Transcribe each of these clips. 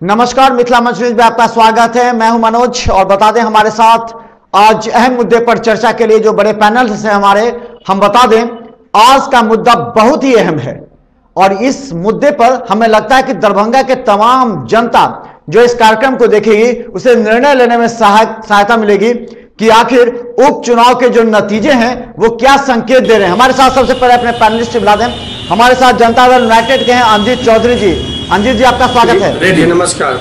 नमस्कार, मिथिला मंच न्यूज में आपका स्वागत है। मैं हूं मनोज और बता दें हमारे साथ आज अहम मुद्दे पर चर्चा के लिए जो बड़े पैनल हैं हमारे, हम बता दें आज का मुद्दा बहुत ही अहम है और इस मुद्दे पर हमें लगता है कि दरभंगा के तमाम जनता जो इस कार्यक्रम को देखेगी उसे निर्णय लेने में सहायता मिलेगी कि आखिर उपचुनाव के जो नतीजे हैं वो क्या संकेत दे रहे हैं। हमारे साथ सबसे पहले अपने पैनलिस्ट बुला दें। हमारे साथ जनता दल यूनाइटेड के हैं अंजित चौधरी जी। अंजित जी, आपका स्वागत है। रेडी, नमस्कार।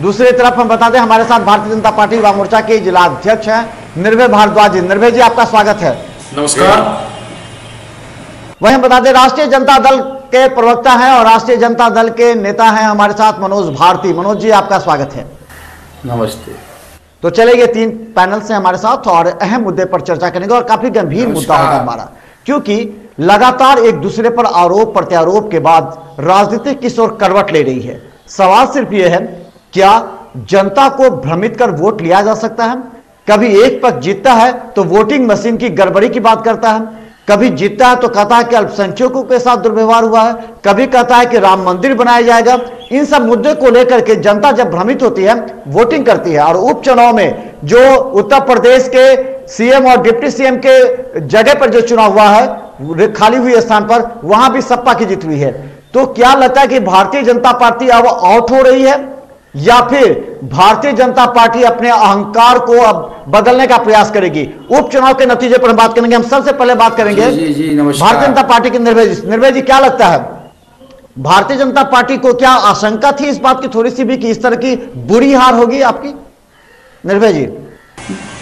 दूसरी तरफ हम बता दें हमारे साथ भारतीय जनता पार्टी युवा मोर्चा के जिला अध्यक्ष हैं निर्भय भारद्वाज जी। निर्भय जी, आपका स्वागत है। नमस्कार। वही हम बता दें राष्ट्रीय जनता दल के प्रवक्ता हैं और राष्ट्रीय जनता दल के नेता हैं हमारे साथ मनोज भारती। मनोज जी, आपका स्वागत है। नमस्ते। तो चलेंगे तीन पैनल से हमारे साथ और अहम मुद्दे पर चर्चा करेंगे और काफी गंभीर मुद्दा होगा हमारा, क्योंकि लगातार एक दूसरे पर आरोप प्रत्यारोप के बाद राजनीति किस ओर करवट ले रही है। सवाल सिर्फ यह है, क्या जनता को भ्रमित कर वोट लिया जा सकता है? कभी एक पक्ष जीतता है तो वोटिंग मशीन की गड़बड़ी की बात करता है, कभी जीतता है तो कहता है कि अल्पसंख्यकों के साथ दुर्व्यवहार हुआ है, कभी कहता है कि राम मंदिर बनाया जाएगा। इन सब मुद्दे को लेकर के जनता जब भ्रमित होती है वोटिंग करती है। और उपचुनाव में जो उत्तर प्रदेश के सीएम और डिप्टी सीएम के जगह पर जो चुनाव हुआ है खाली हुई स्थान पर, वहां भी सपा की जीत हुई है। तो क्या लगता है कि भारतीय जनता पार्टी अब आउट हो रही है या फिर भारतीय जनता पार्टी अपने अहंकार को अब बदलने का प्रयास करेगी? उपचुनाव के नतीजे पर हम बात करेंगे। हम सबसे पहले बात करेंगे भारतीय जनता पार्टी के निर्भय जी। निर्भय जी, क्या लगता है भारतीय जनता पार्टी को क्या आशंका थी इस बात की थोड़ी सी भी कि इस तरह की बुरी हार होगी आपकी? निर्भय जी,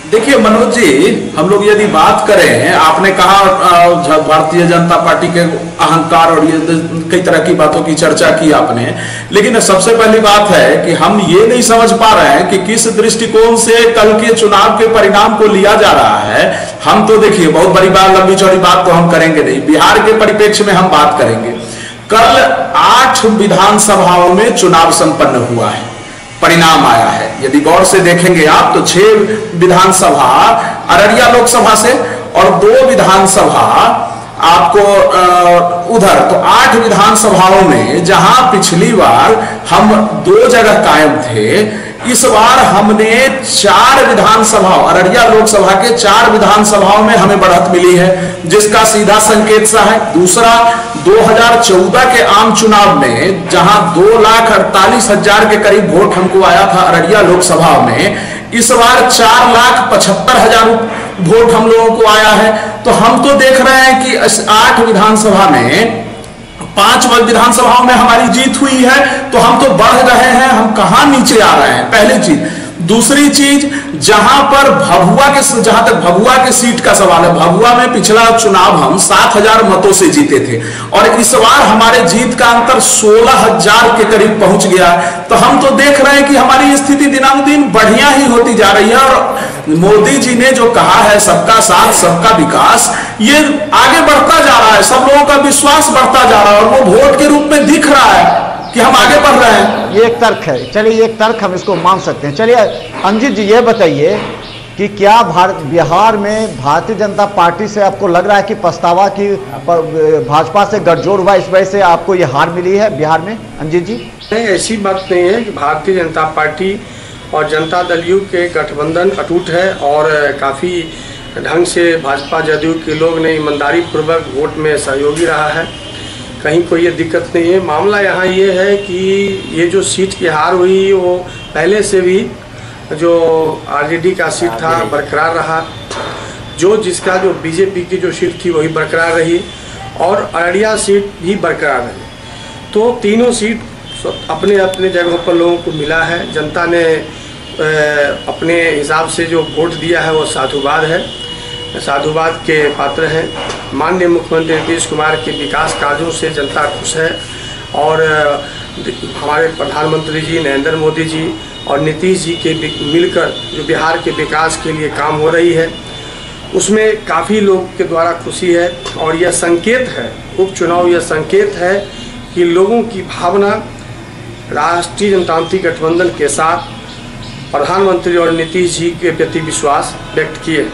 देखिए मनोज जी, हम लोग यदि बात करें, आपने कहा भारतीय जनता पार्टी के अहंकार और ये कई तरह की बातों की चर्चा की आपने, लेकिन सबसे पहली बात है कि हम ये नहीं समझ पा रहे हैं कि किस दृष्टिकोण से कल के चुनाव के परिणाम को लिया जा रहा है। हम तो देखिए बहुत बड़ी बात, लंबी चौड़ी बात तो हम करेंगे नहीं, बिहार के परिप्रेक्ष्य में हम बात करेंगे। कल 8 विधानसभाओं में चुनाव संपन्न हुआ है, परिणाम आया है। यदि गौर से देखेंगे आप तो 6 विधानसभा अररिया लोकसभा से और 2 विधानसभा आपको उधर, तो 8 विधानसभाओं में जहां पिछली बार हम 2 जगह कायम थे, इस बार हमने 4 विधानसभा, अररिया लोकसभा के 4 विधानसभाओं में हमें बढ़त मिली है, जिसका सीधा संकेत सा है। दूसरा, 2014 के आम चुनाव में जहां 2,48,000 के करीब वोट हमको आया था अररिया लोकसभा में, इस बार 4,75,000 वोट हम लोगों को आया है। तो हम तो देख रहे हैं कि 8 विधानसभा में 5 विधानसभाओं में हमारी जीत हुई है, तो हम तो बढ़ रहे हैं, हम कहां नीचे आ रहे हैं, पहली चीज। दूसरी चीज, जहां पर जहां तक भभुआ के सीट का सवाल है, भभुआ में पिछला चुनाव हम 7,000 मतों से जीते थे और इस बार हमारे जीत का अंतर 16,000 के करीब पहुंच गया। तो हम तो देख रहे हैं कि हमारी स्थिति दिनानुदिन बढ़िया ही होती जा रही है और मोदी जी ने जो कहा है सबका साथ सबका विकास, ये आगे बढ़ता जा रहा है, सब लोगों का विश्वास बढ़ता जा रहा है और वो वोट के रूप में दिख रहा है कि हम आगे बढ़ रहे हैं। ये एक तर्क है, चलिए एक तर्क हम इसको मान सकते हैं। चलिए अंजित जी, ये बताइए कि क्या बिहार में भारतीय जनता पार्टी से आपको लग रहा है कि पछतावा की भाजपा से गठजोड़ हुआ, इस वजह से आपको ये हार मिली है बिहार में? अंजित जी, नहीं, ऐसी बात नहीं है कि भारतीय जनता पार्टी और जनता दल यू के गठबंधन अटूट है और काफ़ी ढंग से भाजपा जदयू के लोग ने ईमानदारी पूर्वक वोट में सहयोगी रहा है, कहीं कोई ये दिक्कत नहीं है। मामला यहाँ ये है कि ये जो सीट की हार हुई वो पहले से भी जो आरजेडी का सीट था बरकरार रहा, जिसका जो बीजेपी की जो सीट थी वही बरकरार रही और अररिया सीट भी बरकरार रही। तो तीनों सीट अपने अपने जगहों पर लोगों को मिला है। जनता ने अपने हिसाब से जो वोट दिया है वो साधुवाद है, साधुवाद के पात्र हैं। माननीय मुख्यमंत्री नीतीश कुमार के विकास कार्यों से जनता खुश है और हमारे प्रधानमंत्री जी नरेंद्र मोदी जी और नीतीश जी के मिलकर जो बिहार के विकास के लिए काम हो रही है, उसमें काफ़ी लोग के द्वारा खुशी है। और यह संकेत है, उपचुनाव यह संकेत है कि लोगों की भावना राष्ट्रीय जनतांत्रिक गठबंधन के साथ प्रधानमंत्री और नीतीश जी के प्रति विश्वास व्यक्त किए।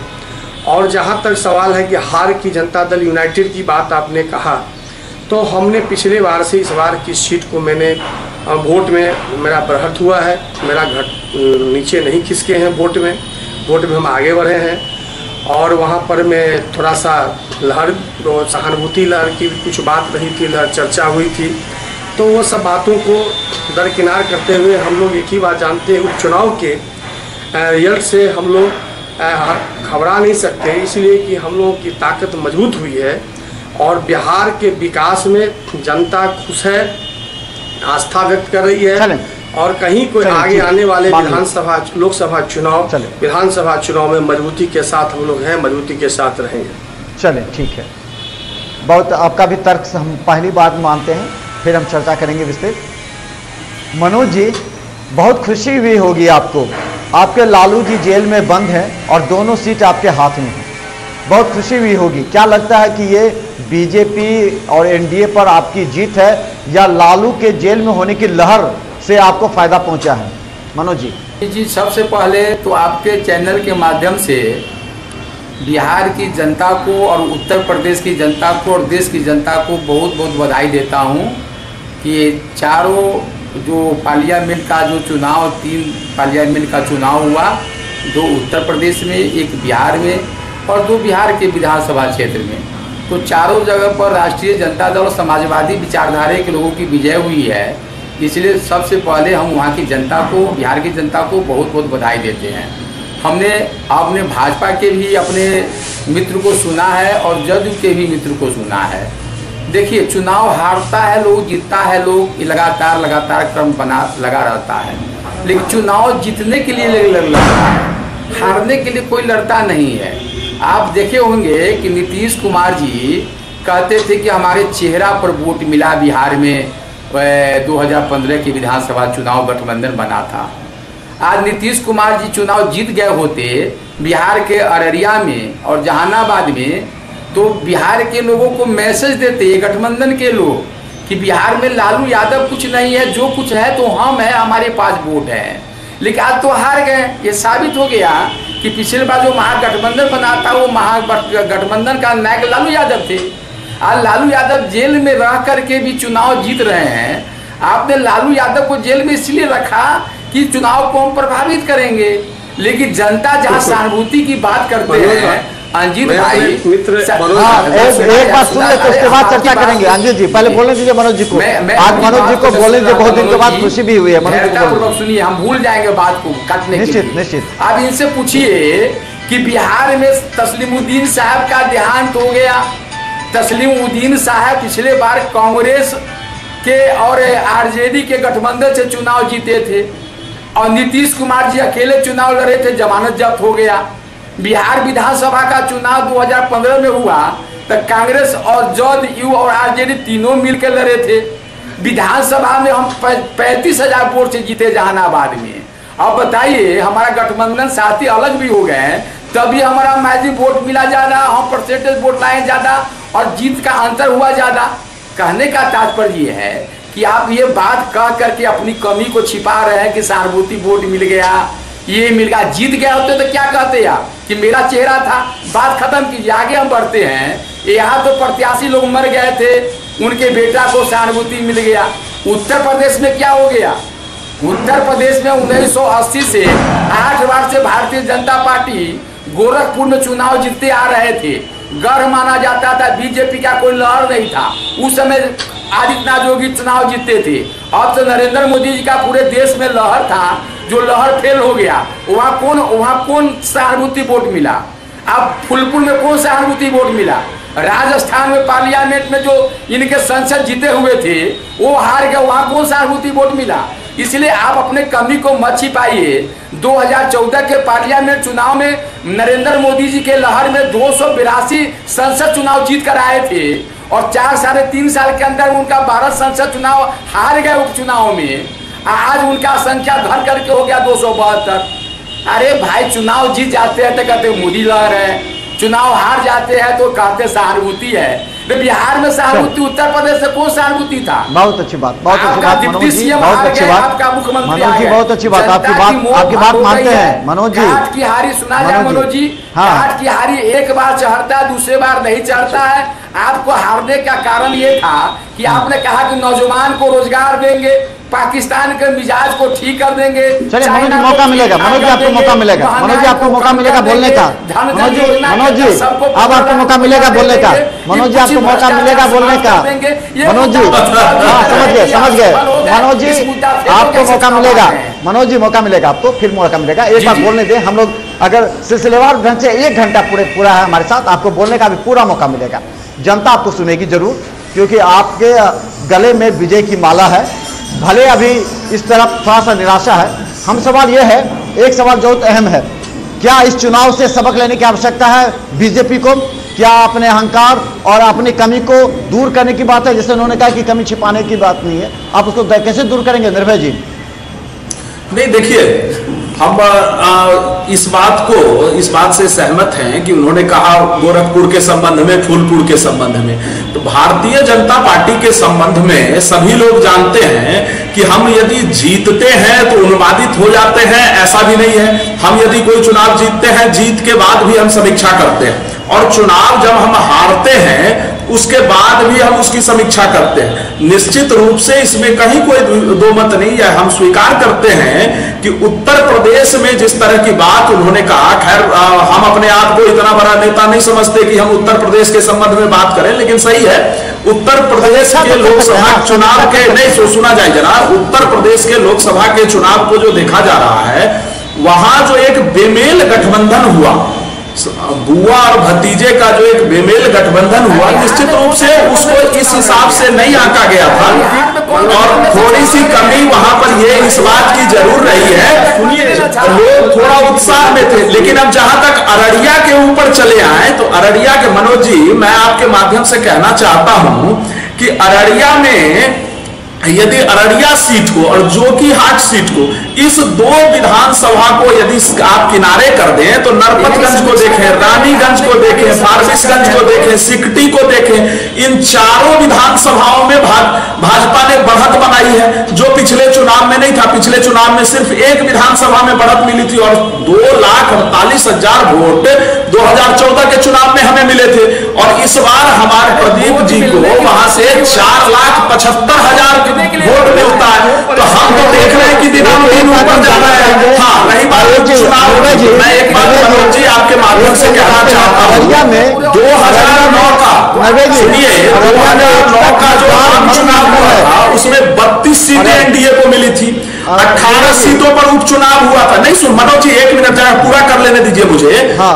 और जहां तक सवाल है कि हार की जनता दल यूनाइटेड की बात आपने कहा, तो हमने पिछले बार से इस बार की सीट को मैंने वोट में मेरा बढ़त हुआ है, मेरा घट नीचे नहीं खिसके हैं वोट में हम आगे बढ़े हैं। और वहाँ पर मैं थोड़ा सा लहर, सहानुभूति लहर की कुछ बात रही थी, लहर चर्चा हुई थी, तो वो सब बातों को दरकिनार करते हुए हम लोग एक ही बात जानते हैं, उपचुनाव के रिजल्ट से हम लोग घबरा नहीं सकते, इसलिए कि हम लोगों की ताकत मजबूत हुई है और बिहार के विकास में जनता खुश है, आस्था व्यक्त कर रही है। और कहीं कोई आगे आने वाले लोकसभा चुनाव में मजबूती के साथ हम लोग हैं, मजबूती के साथ रहेंगे। चलें, ठीक है। बहुत आपका भी तर्क हम पहली बात मानते हैं, फिर हम चर्चा करेंगे विस्तृत। मनोज जी, बहुत खुशी हुई होगी आपको, आपके लालू जी जेल में बंद हैं और दोनों सीट आपके हाथ में हैं, बहुत खुशी हुई होगी। क्या लगता है कि ये बीजेपी और एनडीए पर आपकी जीत है या लालू के जेल में होने की लहर से आपको फायदा पहुंचा है? मनोज जी। सबसे पहले तो आपके चैनल के माध्यम से बिहार की जनता को और उत्तर प्रदेश की जनता को और देश की जनता को बहुत बहुत बधाई देता हूं कि चारों जो पार्लियामेंट का जो चुनाव, 3 पार्लियामेंट का चुनाव हुआ, 2 उत्तर प्रदेश में, 1 बिहार में और 2 बिहार के विधानसभा क्षेत्र में, तो चारों जगह पर राष्ट्रीय जनता दल और समाजवादी विचारधारा के लोगों की विजय हुई है। इसलिए सबसे पहले हम वहाँ की जनता को, बिहार की जनता को बहुत बहुत बधाई देते हैं। आपने भाजपा के भी अपने मित्र को सुना है और जदयू के भी मित्र को सुना है। देखिए, चुनाव हारता है लोग, जीतता है लोग, लगातार क्रम बना लगा रहता है, लेकिन चुनाव जीतने के लिए लड़ता है, हारने के लिए कोई लड़ता नहीं है। आप देखे होंगे कि नीतीश कुमार जी कहते थे कि हमारे चेहरा पर वोट मिला बिहार में, 2015 के विधानसभा चुनाव गठबंधन बना था। आज नीतीश कुमार जी चुनाव जीत गए होते बिहार के अररिया में और जहानाबाद में, तो बिहार के लोगों को मैसेज देते गठबंधन के लोग कि बिहार में लालू यादव कुछ नहीं है, जो कुछ है तो हम है, हमारे पास वोट है। लेकिन आज तो हार गए। ये साबित हो गया कि पिछले बार जो महागठबंधन बना था वो महागठबंधन का नायक लालू यादव थे। आज लालू यादव जेल में रह करके भी चुनाव जीत रहे हैं। आपने लालू यादव को जेल में इसलिए रखा कि चुनाव को हम प्रभावित करेंगे, लेकिन जनता जहां सहानुभूति की बात करते हैं, अंजित भाई मित्र, एक बात सुन ले तो उसके बाद चर्चा करेंगे। अंजित जी, पहले बोलने दीजिए मनोज जी को। आज मनोज जी को बोलने दीजिए, बहुत दिन के बाद खुशी भी हुई है। मनोज सुनिए, हम भूल जाएंगे बात को काटने के लिए। निश्चित। आप इनसे पूछिए कि बिहार में तस्लीमुद्दीन साहब का देहांत हो गया। तस्लीमुद्दीन साहब पिछले बार कांग्रेस के और आरजेडी के गठबंधन से चुनाव जीते थे और नीतीश कुमार जी अकेले चुनाव लड़े थे, जमानत जब्त हो गया। बिहार विधानसभा का चुनाव 2015 में हुआ तो कांग्रेस और जदयू और आरजेडी तीनों मिलकर लड़े थे। विधानसभा में हम 35,000 वोट से जीते जहानाबाद में। अब बताइए, हमारा गठबंधन साथी अलग भी हो गए, तभी हमारा मैजिक वोट मिला ज़्यादा, हम परसेंटेज वोट लाए ज़्यादा और जीत का अंतर हुआ ज़्यादा। कहने का तात्पर्य ये है कि आप ये बात कह करके अपनी कमी को छिपा रहे हैं कि सहानुभूति वोट मिल गया, ये मिल गया। जीत गया होते तो क्या कहते आप कि मेरा चेहरा था, बात खत्म कीजिए, आगे हम बढ़ते हैं। यहाँ तो प्रत्याशी लोग मर गए थे, उनके बेटा को सहानुभूति मिल गया। उत्तर प्रदेश में क्या हो गया? उत्तर प्रदेश में 1980 से 8 बार से भारतीय जनता पार्टी गोरखपुर में चुनाव जीतते आ रहे थे। गर्व माना जाता था, बीजेपी का कोई लहर नहीं था उस समय। आदित्यनाथ योगी चुनाव जीतते थे। अब तो नरेंद्र मोदी जी का पूरे देश में लहर था, जो लहर फेल हो गया। वहाँ कौन सहानुभूति वोट मिला? अब फुलपुर में कौन सहानुभूति वोट मिला? राजस्थान में पार्लियामेंट में जो इनके सांसद जीते हुए थे वो हार गए, वहाँ कौन सहानुभूति वोट मिला? इसलिए आप अपने कमी को मत छिपाइए। 2014 के पार्लियामेंट चुनाव में नरेंद्र मोदी जी के लहर में 282 संसद चुनाव जीत कर आए थे और 4-3.5 साल के अंदर उनका 12 संसद चुनाव हार गए उपचुनाव में। आज उनका संख्या घट करके हो गया 272। अरे भाई, चुनाव जीत जाते हैं तो कहते मोदी लहर है, चुनाव हार जाते हैं तो कहते सहानुभूति है। बिहार में सहानुभूति, उत्तर प्रदेश से कौन सहानुभूति था? बहुत अच्छी बात, बहुत अच्छी बात मनोज जी, बहुत अच्छी बात आपका मुख्यमंत्री मनोज जी, बहुत अच्छी बात। आपकी बात मानते हैं मनोज जी। काट की हारी सुना जाए मनोज जी, काट की हारी एक बार चढ़ता है, दूसरे बार नहीं चढ़ता है। आपको हारने का कारण ये था कि आपने कहा कि नौजवान को रोजगार देंगे, पाकिस्तान के मिजाज को ठीक कर देंगे। चलिए मनोज जी मौका मिलेगा, मनोज जी आपको मौका मिलेगा, मनोज जी आपको मौका मिलेगा बोलने का, मनोज जी अब आपको मौका मिलेगा बोलने का, मनोज जी आपको मौका मिलेगा बोलने का, मनोज जी हाँ समझ गए मनोज जी आपको मौका मिलेगा, मनोज जी मौका मिलेगा आपको, फिर मौका मिलेगा, एक बार बोलने दें। हम लोग अगर सिलसिलेवार ढंग से 1 घंटा पूरा है हमारे साथ, आपको बोलने का भी पूरा मौका मिलेगा। जनता आपको सुनेगी जरूर, क्योंकि आपके गले में विजय की माला है। भले अभी इस तरफ थोड़ा सा निराशा है। हम सवाल यह है, एक सवाल बहुत अहम है, क्या इस चुनाव से सबक लेने की आवश्यकता है बीजेपी को? क्या अपने अहंकार और अपनी कमी को दूर करने की बात है? जैसे उन्होंने कहा कि कमी छिपाने की बात नहीं है, आप उसको कैसे दूर करेंगे निर्भय जी? नहीं, देखिए हम इस बात से सहमत हैं कि उन्होंने कहा गोरखपुर के संबंध में, फूलपुर के संबंध में, तो भारतीय जनता पार्टी के संबंध में सभी लोग जानते हैं कि हम यदि जीतते हैं तो उन्मादित हो जाते हैं, ऐसा भी नहीं है। हम यदि कोई चुनाव जीतते हैं, जीत के बाद भी हम समीक्षा करते हैं, और चुनाव जब हम हारते हैं उसके बाद भी हम उसकी समीक्षा करते हैं। निश्चित रूप से इसमें कहीं कोई दो मत नहीं है। हम स्वीकार करते हैं कि उत्तर प्रदेश में जिस तरह की बात उन्होंने कहा, खैर हम अपने आप को इतना बड़ा नेता नहीं समझते कि हम उत्तर प्रदेश के संबंध में बात करें, लेकिन सही है, उत्तर प्रदेश के लोकसभा चुनाव के नहीं सुना जाए जरा, उत्तर प्रदेश के लोकसभा के चुनाव को जो देखा जा रहा है, वहां जो एक बेमेल गठबंधन हुआ, बुआ और भतीजे का जो एक बेमेल गठबंधन हुआ, निश्चित रूप से उसको इस हिसाब से नहीं आंका गया था, और थोड़ी सी कमी वहां पर ये इस बात की जरूर रही है, लोग थोड़ा उत्साह में थे। लेकिन अब जहां तक अररिया के ऊपर चले आए, तो अररिया के मनोज जी, मैं आपके माध्यम से कहना चाहता हूं कि अररिया में यदि अररिया सीट को और जोकीहाट सीट को, इस 2 विधानसभा को यदि आप किनारे कर दें, तो नरपतगंज को देखें, रानीगंज को देखें, फारबिसगंज को देखें, सिकटी को देखें, इन चारों विधानसभाओं में भाजपा ने बढ़त बनाई है, जो पिछले चुनाव में नहीं था। पिछले चुनाव में सिर्फ 1 विधानसभा में बढ़त मिली थी, और 2,48,000 वोट 2014 के चुनाव में हमें मिले थे, और इस बार हमारे प्रदीप जी को वहां से 4,75,000 वोट मिलता है। तो हम तो देख रहे हैं कि दिनानुदिन ऊपर जा रहा है। हाँ, रही बात चुनाव, मैं एक बात मनोज जी आपके माध्यम से कहना चाहता हूँ, 2009 का, सुनिए, 2009 का जो आम चुनाव हुआ था, उसमें 32 सीटें एनडीए को मिली थी, 18 सीटों पर उपचुनाव हुआ था। नहीं सुन मनोज जी, 1 मिनट जरा पूरा कर लेने दीजिए मुझे।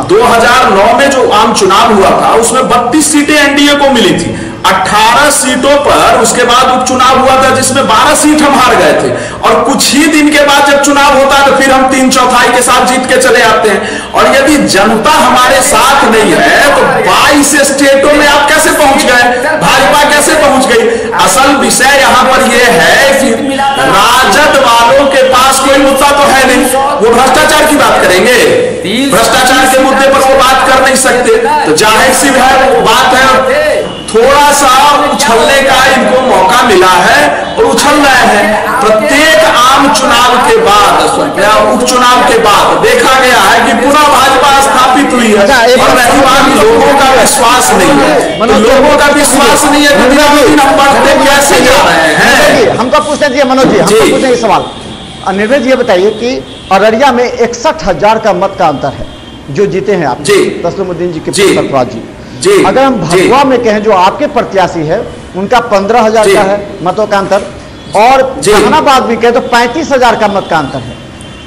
2009 में जो आम चुनाव हुआ था, उसमें 32 सीटें एनडीए को मिली थी, 18 सीटों पर उसके बाद उपचुनाव हुआ था, जिसमें 12 सीट हम हार गए थे, और कुछ ही दिन के बाद जब चुनाव होता है तो फिर हम 3/4 के साथ जीत के चले आते हैं। और यदि जनता हमारे साथ नहीं है तो 22 स्टेटों में आप कैसे पहुंच गए, भाजपा कैसे पहुंच गई? असल विषय यहां पर यह है कि राजद वालों के पास कोई मुद्दा तो है नहीं, वो भ्रष्टाचार की बात करेंगे, भ्रष्टाचार के मुद्दे पर वो बात कर नहीं सकते, तो जाहिर सी बात है थोड़ा सा उछलने का इनको मौका मिला है, और उछल रहे हैं। प्रत्येक आम चुनाव के बाद या उपचुनाव के बाद देखा गया है कि पुनः भाजपा स्थापित हुई है, और रही बात लोगों का विश्वास नहीं है, लोगों का विश्वास नहीं है, दिन हम बढ़ते कैसे जा रहे हैं? हमको पूछना चाहिए मनोज जी, हमको पूछना सवाल। निर्भय जी ये बताइए कि अररिया में 61,000 का मत का अंतर है, जो जीते हैं आप तस्लीमुद्दीन जी के पुत्र जी। अगर हम भभुआ में कहें, जो आपके प्रत्याशी है, उनका 15,000 का है मतों का अंतर, और जहानाबाद भी कहें तो 35,000 का मत का अंतर है।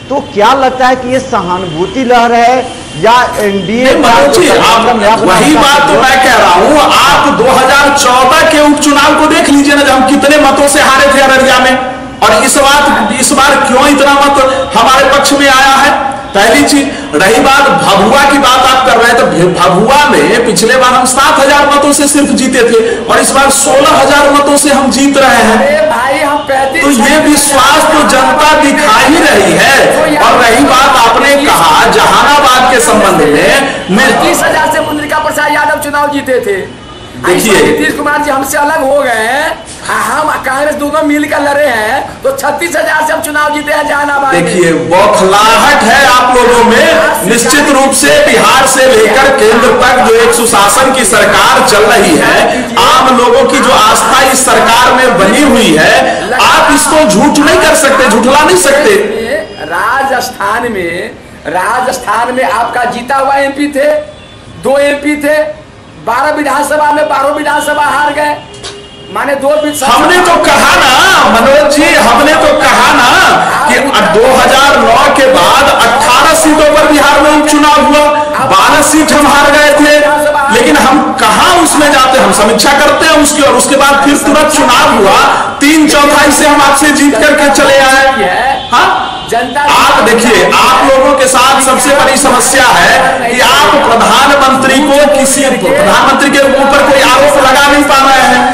तो क्या लगता है कि ये सहानुभूति लहर है या एनडीए? वही बात तो मैं कह रहा हूं, आप 2014 के उपचुनाव को देख लीजिए ना, जब हम कितने मतों से हारे थे अररिया में, और इस बार क्यों इतना मत हमारे पक्ष में आया है? पहली चीज। रही बात भभुआ की बात आप कर रहे हैं, तो भभुआ में पिछले बार हम 7,000 मतों से सिर्फ जीते थे, और इस बार 16,000 मतों से हम जीत रहे हैं। भाई हम तो ये विश्वास तो जनता दिखा ही रही है। और रही बात आपने कहा जहानाबाद के संबंध में 30,000 से मुंद्रिका प्रसाद यादव चुनाव जीते थे। देखिए नीतीश कुमार जी हमसे अलग हो गए हैं, हम कांग्रेस दोनों मिलकर लड़े हैं तो 36,000 से हम चुनाव जीते हैं जहानाबाद। देखिए बौखलाहट है आप लोगों में। निश्चित रूप से बिहार से लेकर केंद्र तक जो एक सुशासन की सरकार चल रही है, आम लोगों की जो आस्था इस सरकार में बनी हुई है, आप इसको झूठ नहीं कर सकते, झूठला नहीं सकते। राजस्थान में आपका जीता हुआ एमपी थे, 2 एमपी थे, 12 विधानसभा में 12 विधानसभा हार गए, माने 2 हमने तो कहा ना मनोज जी, हमने तो कहा ना कि 2009 के बाद 18 सीटों पर बिहार में उपचुनाव हुआ, 12 सीट हम हार गए थे, लेकिन हम कहा उसमें जाते, हम समीक्षा करते हैं उसकी, और उसके बाद फिर तुरंत चुनाव हुआ, 3/4 से हम आपसे जीत करके चले आए। हाँ, आप देखिए, आप लोगों के साथ सबसे बड़ी समस्या है कि आप प्रधानमंत्री को प्रधानमंत्री के ऊपर कोई आरोप लगा नहीं पा रहे हैं।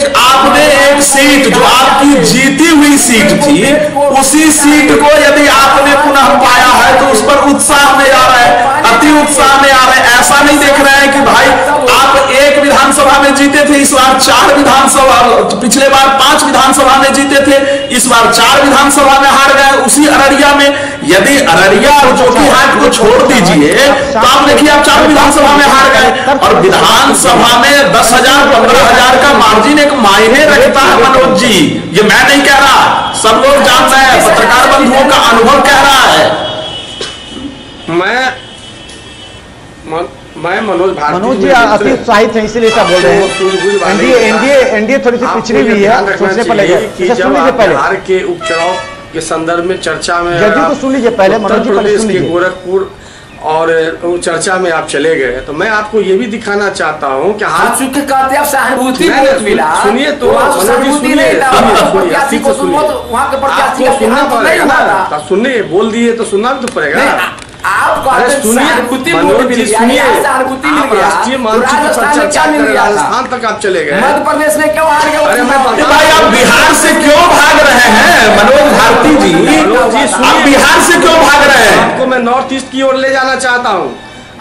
तो आपने एक सीट जो आपकी जीती हुई सीट थी, उसी सीट को यदि आपने पुनः पाया है तो उस पर उत्साह में आ रहा है, अति उत्साह में आ रहा है। ऐसा नहीं देख रहे हैं कि भाई आप 1 विधानसभा में जीते थे, इस बार 4 विधानसभा, पिछले बार 5 विधानसभा में जीते थे, इस बार 4 विधानसभा में हार गए, उसी अररिया में। यदि अररिया और जोकीहाट को छोड़ दीजिए तो आप देखिए आप 4 विधानसभा में हार गए, और विधानसभा में 10,000 15,000 का मार्जिन एक मायने रखता है मनोज जी। ये मैं नहीं कह रहा, सब लोग जानते हैं, पत्रकार बंधुओं का अनुभव कह रहा है। मैं मनोज जी अति उत्साहित है, इसीलिए ऐसा बोल रहे हैं। एनडीए थोड़ी सी पिछड़ी हुई है, सोचने पर लगे। सुन लीजिए पहले बिहार के उपचुनाव के संदर्भ में चर्चा में जल्दी तो सुन लीजिए पहले, मनोज जी पहले सुन लीजिए। गोरखपुर और चर्चा में आप चले गए, तो मैं आपको ये भी दिखाना चाहता हूँ कि हाथ चुके कहते आप सहानुभूति मिला, सुनिए तो सुनिए, बोल दिए तो सुनना भी तो पड़ेगा। आप सुनिए मनोज जी, सुनिए, राष्ट्रीय मानचित्र पर चर्चा करें, राजस्थान तक आप चले गए, मध्य प्रदेश में क्यों हार गए? अरे भाई आप बिहार से क्यों भाग रहे हैं मनोज भारती जी? आप बिहार से क्यों भाग रहे हैं? आपको मैं नॉर्थ ईस्ट की ओर ले जाना चाहता हूँ।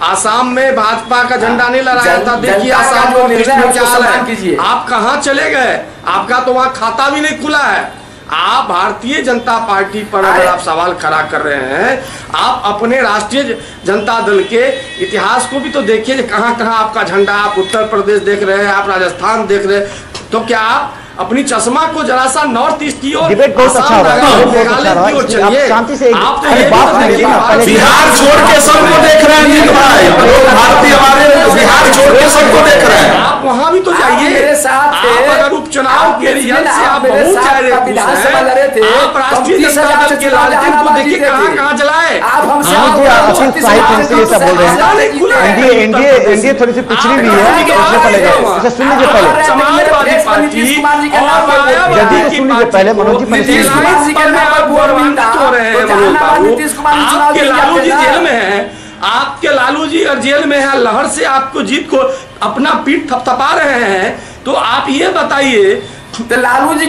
आसाम में भाजपा का झंडा नहीं लहराया था, देखिए आसाम में क्या हाल है। आप कहाँ चले गए? आपका तो वहाँ खाता भी नहीं खुला है। आप भारतीय जनता पार्टी पर अगर आप सवाल खड़ा कर रहे हैं, आप अपने राष्ट्रीय जनता दल के इतिहास को भी तो देखिए, कहाँ कहाँ आपका झंडा। आप उत्तर प्रदेश देख रहे हैं, आप राजस्थान देख रहे हैं, तो क्या आप अपनी चश्मा को जरा सा नॉर्थ ईस्ट की ओर, डिबेट बहुत अच्छा हो रहा है, मेघालय की ओर चलिए। शांति से आप बिहार छोड़ के सबको देख रहे हैं भाई, भारतीय हमारे बिहार छोड़ के सबको देख रहे हैं। आप वहाँ भी तो जाइए। आप अगर उपचुनाव के रिजल्ट से आप बहुत सारे आप राष्ट्रीय जनता दल के लालटेन को देखिए कहाँ कहाँ जलाए। आप हमसे बोल रहे हैं एनडीए थोड़ी सी पिछड़ी हुई है, सुन लीजिए पहले। समाजवादी पार्टी जल्दी तो सुन लीजिए पहले, मनोज जी पहले आपके लालू जी जेल में है, आपके लालू जी और जेल में है, लहर से आपको जीत को अपना पीठ थपथपा रहे हैं। तो आप ये बताइए, तो लालू जी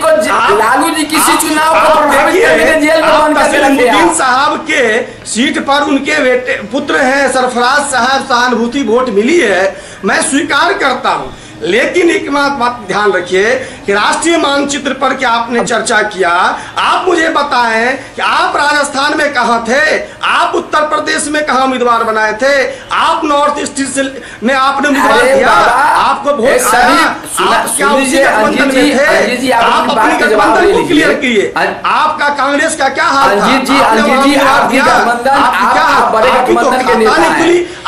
किसी चुनाव को प्रभावित करके जेल में बंद करके रखे हैं। साहब के सीट पर उनके बेटे पुत्र हैं सरफराज साहब, सहानुभूति वोट मिली है, मैं स्वीकार करता हूँ। लेकिन एक बात ध्यान रखिए कि राष्ट्रीय मानचित्र पर क्या आपने चर्चा किया, आप मुझे बताएं कि आप राजस्थान में कहां थे, आप उत्तर प्रदेश में कहां उम्मीदवार बनाए थे, आप नॉर्थ ईस्ट में आपने उम्मीदवार दिया, आपको वोट आया, आप क्या उसी गठबंधन में थे? आप अपनी गठबंधन को क्लियर किए, आपका कांग्रेस का क्या हाल था?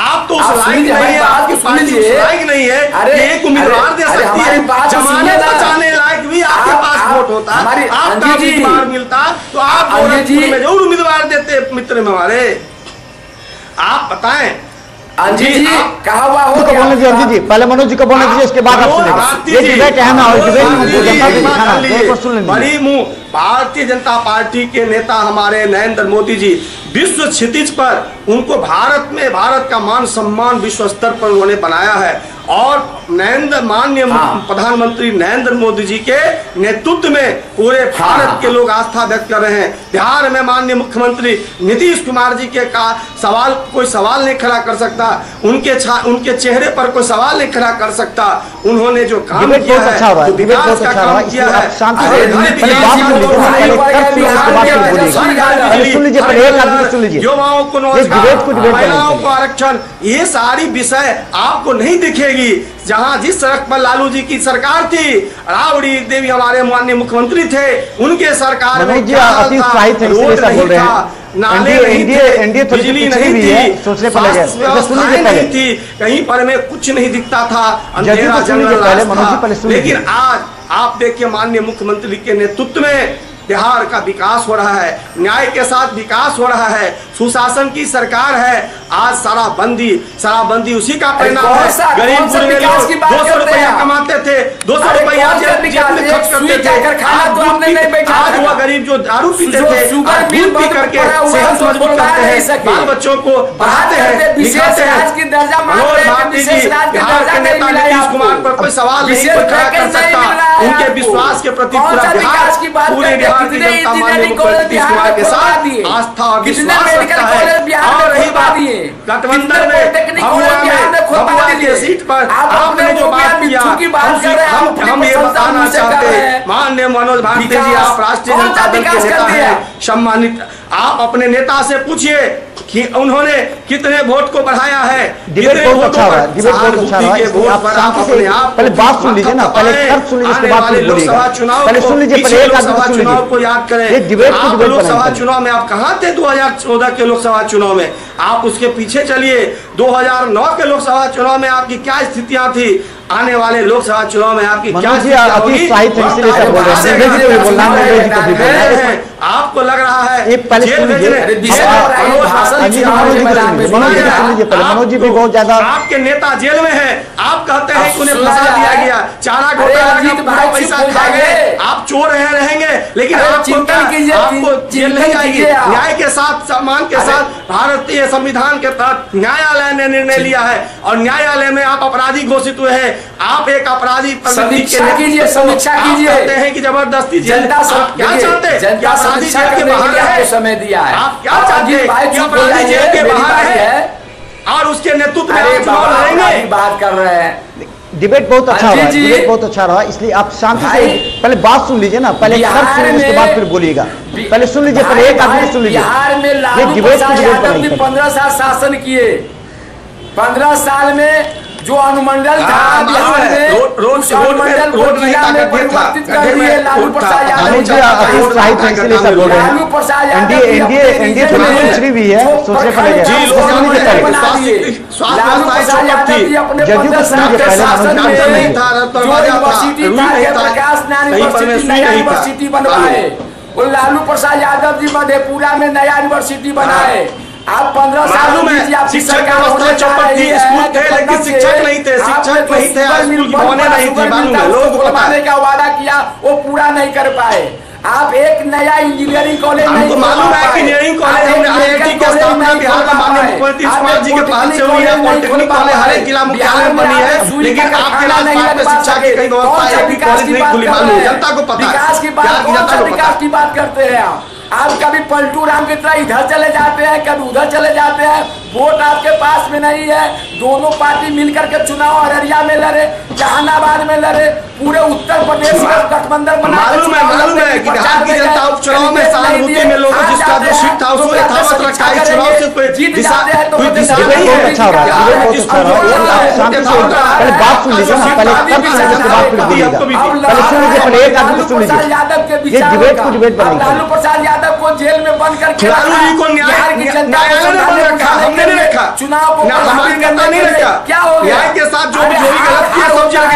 आप तो उस लायक नहीं है, आपकी पार्टी उस लायक नहीं है, एक उम्मीदवार दे सकती है, जमानत बचाने लायक भी आपके पास वोट होता, आपका उम्मीदवार मिलता तो आप गोरखपुर में जरूर उम्मीदवार देते मित्र में हमारे। आप बताएं अंजी जी कहा हुआ हो क्या? बोलने दीजिए अंजी जी, पहले मनोज जी को बोलने दीजिए, उसके बाद आप सुनेंगे। ये डिबेट है ना, और डिबेट में जनता को दिखाना है, एक बार सुन लेंगे। बड़ी मुंह भारतीय जनता पार्टी के नेता हमारे नरेंद्र मोदी जी विश्व क्षितिज पर उनको भारत में भारत का मान सम्मान विश्व स्तर पर उन्होंने बनाया है, और माननीय प्रधानमंत्री नरेंद्र मोदी जी के नेतृत्व में पूरे भारत के लोग आस्था व्यक्त कर रहे हैं। बिहार में माननीय मुख्यमंत्री नीतीश कुमार जी के कोई सवाल नहीं खड़ा कर सकता, उनके चेहरे पर कोई सवाल नहीं खड़ा कर सकता। उन्होंने जो काम किया है, जो विकास का काम किया है, युवाओं को रोजगार, महिलाओं को आरक्षण, ये सारी विषय आपको नहीं दिखेगी। जहां जिस सड़क पर लालू जी की सरकार थी, राबड़ी देवी हमारे माननीय मुख्यमंत्री थे, उनके सरकार में क्या था, रोड नहीं था, नाले नहीं थे, बिजली नहीं थी, स्वास्थ्य व्यवस्थाएं नहीं थी, कहीं पर में कुछ नहीं दिखता था, अंधेरा जंगल राज था। लेकिन आज आप देखिए माननीय मुख्यमंत्री के नेतृत्व में बिहार का विकास हो रहा है, न्याय के साथ विकास हो रहा है, सुशासन की सरकार है। आज शराबबंदी उसी का परिणाम है। गरीब गुरबे लोग 200 रुपया कमाते थे, 200 रुपया जेब में खर्च करते थे। आज वह गरीब जो दारू पीते थे, दूध पी करके सेहत मजबूत करते हैं, बाल बच्चों को पढ़ाते हैं, लिखाते हैं। मनोज भारती जी, बिहार के नेता नीतीश कुमार पर कोई सवाल नहीं खड़ा कर सकता। उनके विश्वास के प्रति पूरा बिहार, पूरे भारतीय जनता माननीय मुख्यमंत्री नीतीश कुमार के साथ आस्था और विश्वास रखता है। और रही बात गठबंधन में भभुआ की सीट पर आपने जो बात किया, हम ये बताना चाहते हैं माननीय मनोज भारती जी, आप राष्ट्रीय जनता दल के नेता हैं, सम्मानित। आप अपने नेता से पूछिए कि उन्होंने कितने वोट को बढ़ाया है। डिबेट बहुत अच्छा रहा, डिबेट बहुत अच्छा रहा। आप शांति से पहले बात सुन लीजिए ना, पहले तर्क सुन लीजिए, उसके बाद फिर बोलिएगा। पहले सुन लीजिए, पहले एक आदमी चुनाव को याद करें। ये डिबेट को डिबेट लोकसभा चुनाव में आप कहाँ थे 2014 के लोकसभा चुनाव में? आप उसके पीछे चलिए, 2009 के लोकसभा चुनाव में आपकी क्या स्थितियां थी, आने वाले लोकसभा चुनाव में आपकी क्या आपको लग रहा है? मनोज जी भी बहुत ज्यादा, आपके नेता जेल में है, आप कहते हैं कि उन्हें फंसा दिया गया, चारा घोटाला का पूरा पैसा खा गए, आप चोर रहेंगे, लेकिन आपको जेल नहीं जाएगी। न्याय के साथ, सम्मान के साथ, भारतीय संविधान के तहत न्यायालय ने निर्णय लिया है और न्यायालय में आप अपराधी घोषित हुए हैं। आप एक अपराधी समीक्षा कीजिए, समीक्षा कीजिए। कहते हैं कि जबरदस्ती जनता क्या चाहते हैं? जनता अपराधी जेल के बाहर है, समय दिया है। आप क्या चाहते हैं कि अपराधी जेल के बाहर है और उसके नेतृत्व में आप चुनाव लड़ेंगे? बात कर रहे हैं। डिबेट बहुत अच्छा रहा, डिबेट बहुत अच्छा रहा, इसलिए आप शांति से पहले बात सुन लीजिए ना, पहले तर्क सुन लीजिए, उसके बाद फिर बोलिएगा। पहले सुन लीजिए, पहले एक आदमी सुन लीजिए। बिहार में लालू प्रसाद यादव ने 15 साल शासन किए। 15 साल में जो अनुमंडल था बिहार में, रोड नहीं परिवर्तित कर दिए लालू प्रसाद यादव। लालू प्रसाद एनडीए थोड़ी भी है, सोचने पड़ेगा। यूनिवर्सिटी बनवाए, वो लालू प्रसाद यादव जी मधेपुरा में नया यूनिवर्सिटी बनाए। आप 15 साल में शिक्षक व्यवस्था चौपट थी, स्कूल थे लेकिन शिक्षक नहीं थे, शिक्षक नहीं थे, स्कूल की भवनें नहीं थी, मालूम है, लोगों को पता है। का वादा किया वो पूरा नहीं कर पाए। आप एक नया इंजीनियरिंग कॉलेज नहीं, हमको मालूम है कि इंजीनियरिंग कॉलेज हमने आईआईटी की स्थापना बिहार में माननीय मुख्यमंत्री कुमार जी के पहल से हुई है, पॉलिटेक्निक कॉलेज हर एक जिला मुख्यालय में बनी है, लेकिन आपके राजपाट में शिक्षा की कई व्यवस्था है, एक कॉलेज नहीं खुली, मालूम है, जनता को पता है। विकास की बात करते हैं आप कभी पलटू राम की तरह इधर चले जाते हैं, कभी उधर चले जाते हैं। वोट आपके पास में नहीं है। दोनों पार्टी मिलकर के चुनाव अररिया में लड़े, जहानाबाद में लड़े, पूरे उत्तर प्रदेश में गठबंधन बना। मालूम है कि बिहार की जनता उपचुनाव में सहानुभूति में लोगों जिसका जो सीट था उसको यथावत रखा है। चुनाव से कोई जीत जाते हैं तो बात सुन लीजिए ना, पहले तर्क सुन लीजिए, उसके बाद फिर बोलिएगा। पहले सुन लीजिए, पहले एक आदमी सुन लीजिए। ये डिबेट को डिबेट बनेगा। लालू प्रसाद यादव को जेल में बंद करके लालू जी को न्यायालय ने बंद रखा, हमने नहीं रखा। चुनाव को हमारी जनता नहीं रखा। क्या हो गया? न्याय के साथ जो भी गलत किया सब जगह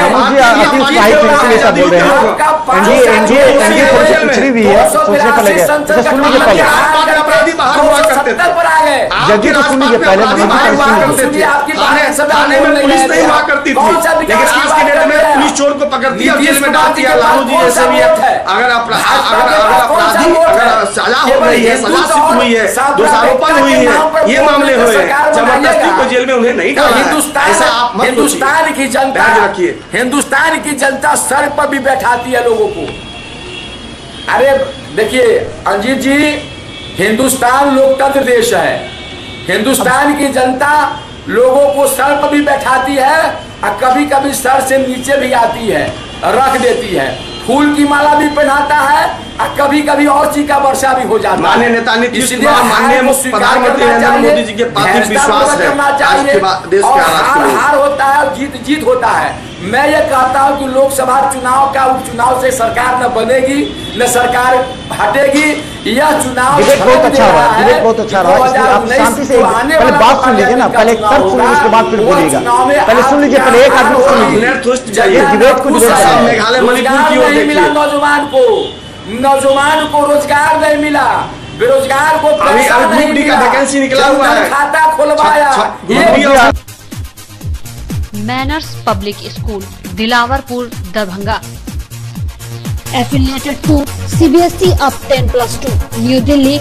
पिछड़ी भी है, सोचने पर लगे। सुन लीजिए पहले, अपराधी बाहर हुआ करते थे, जल्दी तो सुन लीजिए पहले, थाने में पुलिस नहीं हुआ करती थी, लेकिन आज के डेट में पुलिस चोर को पकड़ती है, जेल में डाल दिया। लालू जी जैसे भी अगर अपराधी अगर सजा हो रही है, सजा सिद्ध हुई है, दोषारोपण हुई है, ये मामले हुए, जबरदस्ती को जेल में उन्हें नहीं डाला है। ऐसा आप मत हिंदुस्तान की जनता, हिंदुस्तान की जनता सर पर भी बैठाती है लोगों को। अरे देखिए अजीत जी, हिंदुस्तान लोकतंत्र देश है, हिंदुस्तान की जनता लोगों को सर पर भी बैठाती है और कभी कभी सर से नीचे भी आती है, रख देती है, फूल की माला भी पहनाता है और कभी कभी और चीज का वर्षा भी हो जाता है। माननीय नेता नीतीश कुमार, माननीय प्रधानमंत्री नरेंद्र मोदी जी के पार्थिव विश्वास है आज के बाद देश के हालात। हार होता है और जीत होता है। मैं ये कहता हूँ कि लोकसभा चुनाव का उपचुनाव से सरकार न बनेगी न सरकार हटेगी। यह चुनाव बहुत अच्छा रहा, बहुत अच्छा रहा। आप शांति से पहले बात सुन लीजिए ना, पहले एक तर्क सुनिए, उसके बाद फिर बोलिएगा। पहले सुन लीजिए, पहले एक आदमी सुन लीजिए। डिबेट को मेघालय मणिपुर की ओर नहीं मिला, नौजवान को रोजगार नहीं मिला, बेरोजगार को पैसा नहीं मिला, वैकेंसी निकला हुआ है, खाता खुलवाया। Manners Public School Dilawarpur Darbhanga, affiliated to CBSE up 10+2 New Delhi.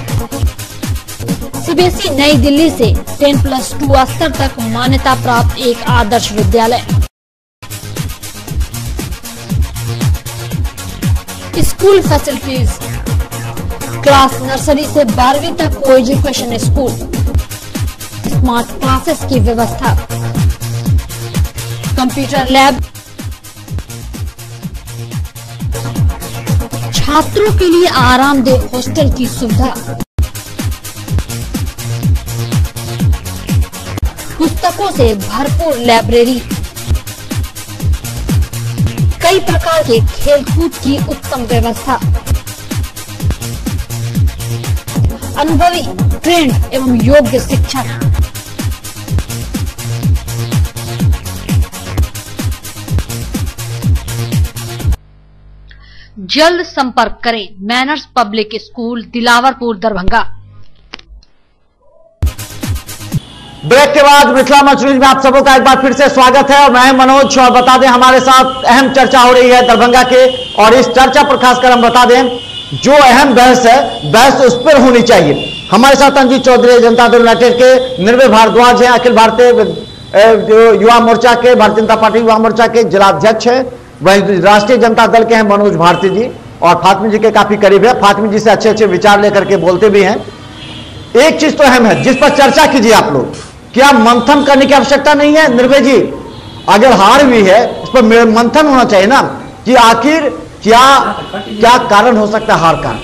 CBSE नई दिल्ली से 10+2 स्तर तक मान्यता प्राप्त एक Adarsh Vidyalaya. School facilities, class nursery से 12वीं तक को एजुकेशन स्कूल, स्मार्ट क्लासेस की व्यवस्था, कंप्यूटर लैब, छात्रों के लिए आरामदेह हॉस्टल की सुविधा, पुस्तकों से भरपूर लाइब्रेरी, कई प्रकार के खेलकूद की उत्तम व्यवस्था, अनुभवी ट्रेंड एवं योग्य शिक्षक। जल्द संपर्क करें Manners Public School Dilawarpur Darbhanga. Break के बाद मिथिला मंच न्यूज में आप सबों का एक बार फिर से स्वागत है और मैं मनोज। और बता दें हमारे साथ अहम चर्चा हो रही है दरभंगा के, और इस चर्चा पर खासकर हम बता दें जो अहम बहस है, बहस उस पर होनी चाहिए। हमारे साथ अंजीत चौधरी जनता दल यूनाइटेड के, निर्भय भारद्वाज हैं अखिल भारतीय युवा मोर्चा के, भारतीय जनता पार्टी युवा मोर्चा के जिलाध्यक्ष है, वही राष्ट्रीय जनता दल के हैं मनोज भारती जी, और फातमी जी के काफी करीब है। फातमी जी से अच्छे अच्छे विचार लेकर के बोलते भी हैं। एक चीज तो अहम है जिस पर चर्चा कीजिए आप लोग, क्या मंथन करने की आवश्यकता नहीं है? निर्भय जी, अगर हार हुई है इस पर मंथन होना चाहिए ना, कि आखिर क्या कारण हो सकता है हार का।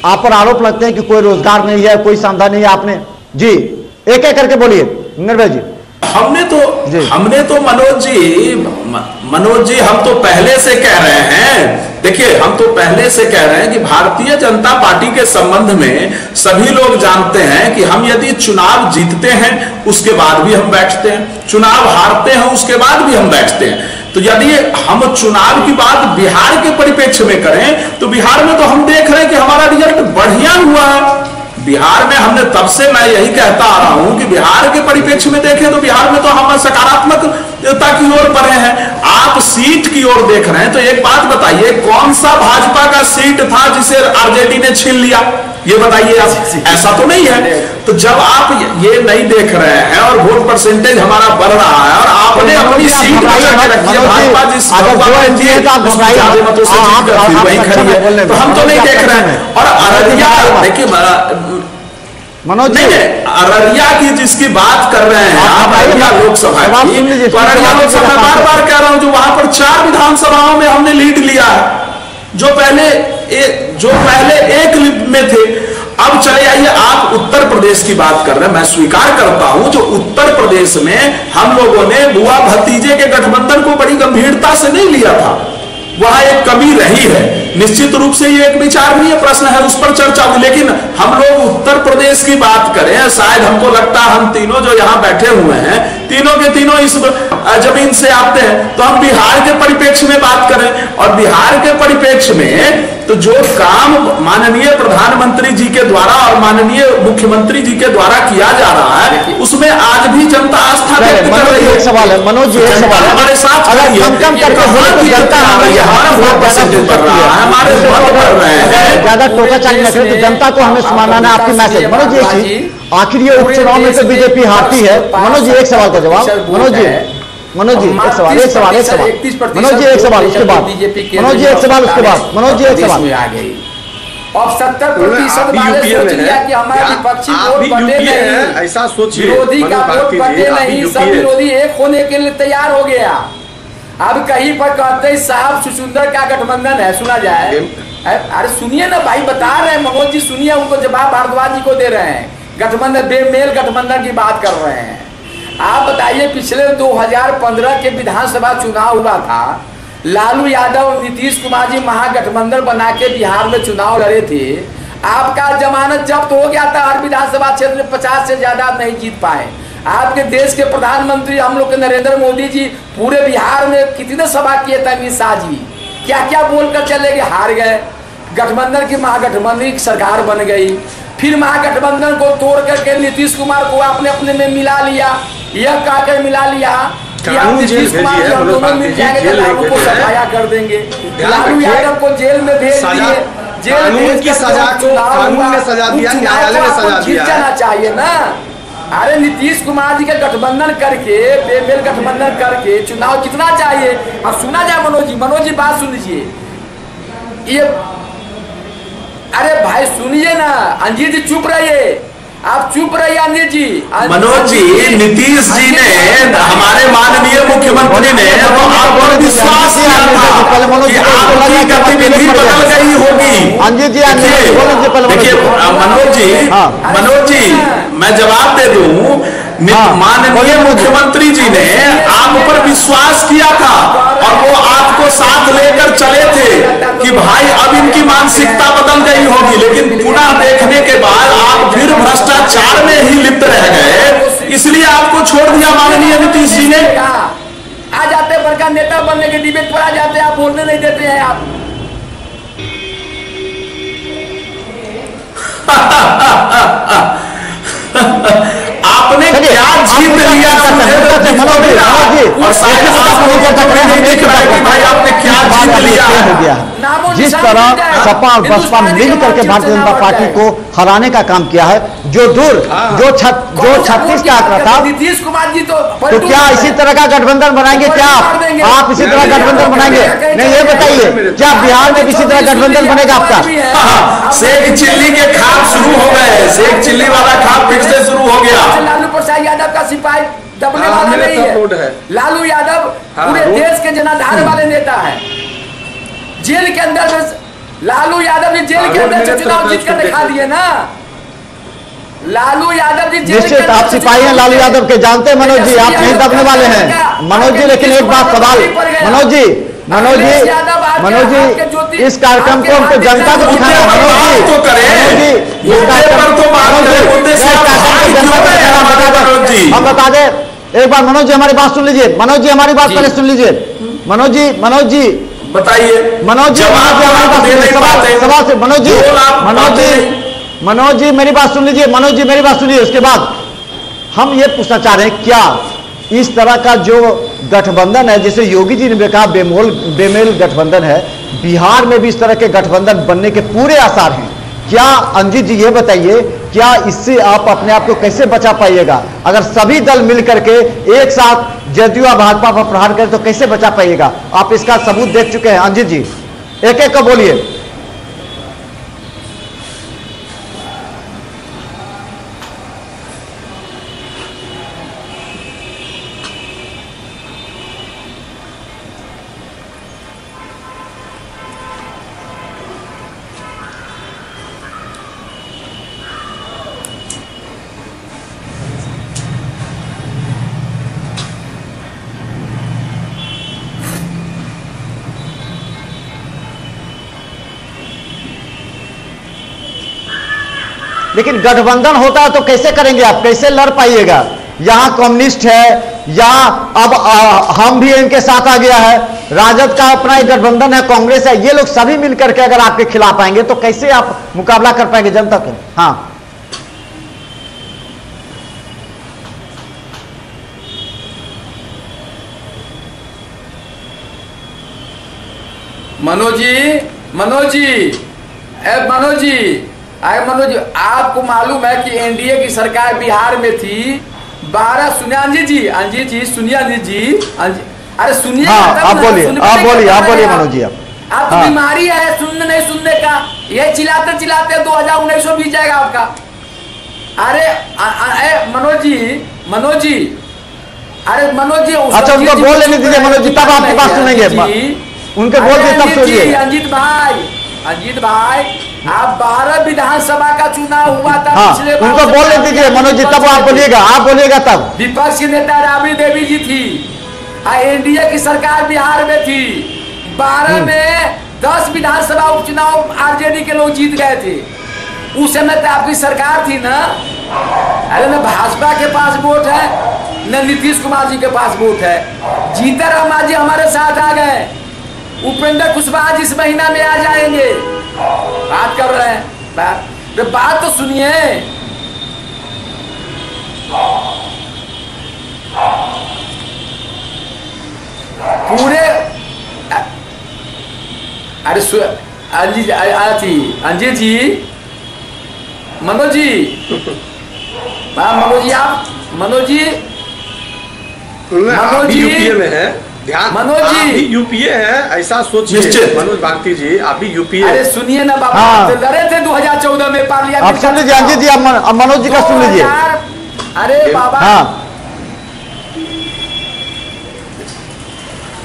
आप पर आरोप लगते हैं कि कोई रोजगार नहीं है, कोई संधा नहीं है। आपने जी एक एक करके बोलिए निर्भय जी। हमने तो मनोज जी हम तो पहले से कह रहे हैं, देखिए हम तो पहले से कह रहे हैं कि भारतीय जनता पार्टी के संबंध में सभी लोग जानते हैं कि हम यदि चुनाव जीतते हैं उसके बाद भी हम बैठते हैं, चुनाव हारते हैं उसके बाद भी हम बैठते हैं। तो यदि हम चुनाव की बात बिहार के परिप्रेक्ष्य में करें तो बिहार में तो हम देख रहे हैं कि हमारा रिजल्ट बढ़िया हुआ है। बिहार में हमने तब से मैं यही कहता आ रहा हूं कि बिहार के परिप्रेक्ष्य में देखें तो बिहार में तो हम सकारात्मकता की ओर बढ़े हैं। आप सीट की ओर देख रहे हैं तो एक बात बताइए, कौन सा भाजपा का सीट था जिसे आरजेडी ने छीन लिया? ये बताइए आप। ऐसा तो नहीं है। तो जब आप ये नहीं देख रहे हैं और वोट परसेंटेज हमारा बढ़ रहा है और आपने अपनी सीट भाजपा जिस वही खड़ी है, तो हम तो नहीं देख रहे हैं। और अररिया देखिए मनोज जी, अररिया की जिसकी बात कर रहे हैं आप, अररिया लोकसभा की, तो अररिया लोकसभा बार बार कह रहा हूं जो वहां पर 4 विधानसभाओं में हमने लीड लिया है, जो पहले एक में थे। अब चले आइए, आप उत्तर प्रदेश की बात कर रहे हैं, मैं स्वीकार करता हूं जो उत्तर प्रदेश में हम लोगों ने बुआ भतीजे के गठबंधन को बड़ी गंभीरता से नहीं लिया था, वहां एक कमी रही है। निश्चित रूप से ये एक विचारणीय प्रश्न है, उस पर चर्चा हुई। लेकिन हम लोग उत्तर प्रदेश की बात करें, शायद हमको लगता है हम तीनों जो यहाँ बैठे हुए हैं तीनों के तीनों इस जमीन से आते हैं। तो हम बिहार के परिप्रेक्ष्य में बात करें, और बिहार के परिप्रेक्ष्य में तो जो काम माननीय प्रधानमंत्री जी के द्वारा और माननीय मुख्यमंत्री जी के द्वारा किया जा रहा है, उसमें आज भी जनता आस्था व्यक्त कर रही है। एक सवाल है मनोज जी, एक सवाल है, हमारे साथ अगर कम कम करके जनता हमारा वोट परसेंटेज बढ़ रहा है, हमारे वोट बढ़ रहे हैं, ज्यादा टोकाचाली न करें तो जनता को हमें सुनाना है आपकी मैसेज। मनोज जी, आखिर ये उपचुनाव में तो बीजेपी हारती है। मनोज जी एक सवाल का जवाब। मनोज जी एक सवाल, एक सवाल, एक सवाल। मनोज जी एक सवाल, उसके बाद मनोज जी एक सवाल, उसके बाद मनोज जी एक सवाल। अब 70% वाले सोच लिया कि हमारे विपक्षी वोट बटे नहीं, ऐसा सोचिए, विरोधी का वोट बटे नहीं, सब विरोधी एक होने के लिए तैयार हो गया। अब कहीं पर कहते हैं साहब सुशुंदर का गठबंधन है, सुना जाए। अरे सुनिए ना भाई, बता रहे हैं मनोज जी, सुनिए, उनको जवाब भारद्वाज जी को दे रहे हैं। गठबंधन बेमेल गठबंधन की बात कर रहे हैं। आप बताइए, पिछले 2015 के विधानसभा चुनाव हुआ था, लालू यादव और नीतीश कुमार जी महागठबंधन बना के बिहार में चुनाव लड़े थे। आपका जमानत जब्त हो गया था, हर विधानसभा क्षेत्र में 50 से ज्यादा नहीं जीत पाए। आपके देश के प्रधानमंत्री हम लोग के नरेंद्र मोदी जी पूरे बिहार में कितने सभा किए थे, अमित शाह जी क्या क्या बोलकर चले गए, हार गए। गठबंधन की महागठबंधन की सरकार बन गई, फिर महागठबंधन को तोड़ करके नीतीश कुमार को आपने अपने में मिला लिया, यह कहकर मिला लिया कि हम नीतीश कुमार जी हम दोनों मिल जाएंगे तो लालू को सफाया कर देंगे। लालू यादव को जेल में भेज दिए, जेल की सजा को कानून ने सजा दिया, न्यायालय ने सजा दिया। जाना चाहिए ना। अरे नीतीश कुमार जी के गठबंधन करके, बेमेल गठबंधन करके चुनाव जीतना चाहिए। अब सुना जाए मनोज जी बात सुन लीजिए ये। अरे भाई सुनिए ना, अंजीर जी चुप रहिए, आप चुप रहिए अंजीर जी। मनोज जी, नीतीश जी ने, हमारे माननीय मुख्यमंत्री ने तो आप पर विश्वास किया था कि आपकी गतिविधि बदल गई होगी। अंजीर जी देखिए मनोज जी, मैं जवाब दे दूं, माननीय मुख्यमंत्री जी ने आप पर विश्वास किया था और वो आपको साथ लेकर चले थे कि भाई अब इनकी मानसिकता बदल गई होगी, लेकिन पुनः देखने के बाद आप फिर भ्रष्टाचार में ही लिप्त रह गए, इसलिए आपको छोड़ दिया माननीय नीतीश जी ने। आ जाते बड़का नेता बनने के डिबेट पर आ जाते, आप बोलने नहीं देते हैं आप। आपने क्या जीत लिया और शायद आपको नहीं दिख रहा है कि भाई आपने क्या जीत लिया। जिस तरह सपा और बसपा मिल करके भारतीय जनता पार्टी को हराने का काम किया है, जो 36 का आंकड़ा था, नीतीश कुमार जी तो क्या इसी तरह का गठबंधन बनाएंगे? क्या आप इसी तरह गठबंधन बनाएंगे? नहीं, ये बताइए, क्या बिहार में इसी तरह गठबंधन बनेगा आपका? शेख चिल्ली के खाप शुरू हो गए, शेख चिल्ली वाला खाप फिर से शुरू हो गया। लालू प्रसाद यादव का सिपाही दबने वाला नहीं है। लालू यादव पूरे देश के जनाधार वाले नेता है। जेल के अंदर लालू यादव जी जेल के अंदर चुनाव जीत कर दिखा दिए ना। लालू यादव जी निश्चित आप सिपाही हैं लालू यादव के, जानते हैं मनोज जी, आप नहीं दबने वाले हैं मनोज जी। लेकिन एक बात सवाल, मनोज जी इस कार्यक्रम को हमको जनता को दिखाना है। हम बता दें एक बार, मनोज जी हमारी बात सुन लीजिए, मनोज जी हमारी बात पहले सुन लीजिए। मनोज जी बताइए, मनोज जी मेरी बात सुन लीजिए, मनोज जी मेरी बात सुनिए। उसके बाद हम ये पूछना चाह रहे हैं, क्या इस तरह का जो गठबंधन है, जिसे योगी जी ने कहा बेमेल गठबंधन है, बिहार में भी इस तरह के गठबंधन बनने के पूरे आसार हैं? क्या अंजित जी ये बताइए, क्या इससे आप अपने आप को कैसे बचा पाइएगा? अगर सभी दल मिलकर के एक साथ जदयू और भाजपा पर प्रहार करें तो कैसे बचा पाइएगा? आप इसका सबूत देख चुके हैं। अंजित जी एक एक को बोलिए। लेकिन गठबंधन होता है तो कैसे करेंगे आप, कैसे लड़ पाइएगा? यहाँ कम्युनिस्ट है, यहाँ अब हम भी इनके साथ आ गया है, राजद का अपना एक गठबंधन है, कांग्रेस है, ये लोग सभी मिलकर के अगर आपके खिलाफ आएंगे तो कैसे आप मुकाबला कर पाएंगे जनता के? हाँ मनोज जी, आपको मालूम है कि एनडीए की सरकार बिहार में थी 12 सुनिए अंजीत जी सुनिए अरे सुनिए, आप बोलिए मनोज जी। आप बीमारी है सुनने नहीं सुनने का, ये चिल्लाते चिल्लाते 2019 बीत जाएगा आपका। अरे मनोज जी अरे मनोज जी अच्छा उनको बोल लेने दीजिए मनोज जी, तब आपकी बात सुनेंगे, उनके बोल दिए तब सुनिए। अंजीत भाई आप 12 विधानसभा का चुनाव हुआ था, हाँ, पिछले उनको बोल लेने दीजिए मनोज जी, तब आप बोलिएगा तब। विपक्ष की नेता राबड़ी देवी जी थी, एनडीए की सरकार बिहार में थी, 12 में 10 विधानसभा उपचुनाव आरजेडी के लोग जीत गए थे। उस समय तो आपकी सरकार थी ना। अरे न भाजपा के पास वोट है न नीतीश कुमार जी के पास वोट है। जीतन राम जी हमारे साथ आ गए, उपेंद्र कुशवाहा इस महीना में आ जाएंगे। बात कर रहे हैं, बात तो सुनिए। पूरे अरे अंजीत जी मनोज जी यूपीए में है, ध्यान मनोज जी यूपीए है, ऐसा सोचिए मनोज भारती जी, आप भी यूपीए। अरे सुनिए ना बाबा, लड़े थे 2014 में पार्लियामेंट। आप सुन लीजिए अंजीत जी, आप मनोज जी का सुन लीजिए। अरे बाबा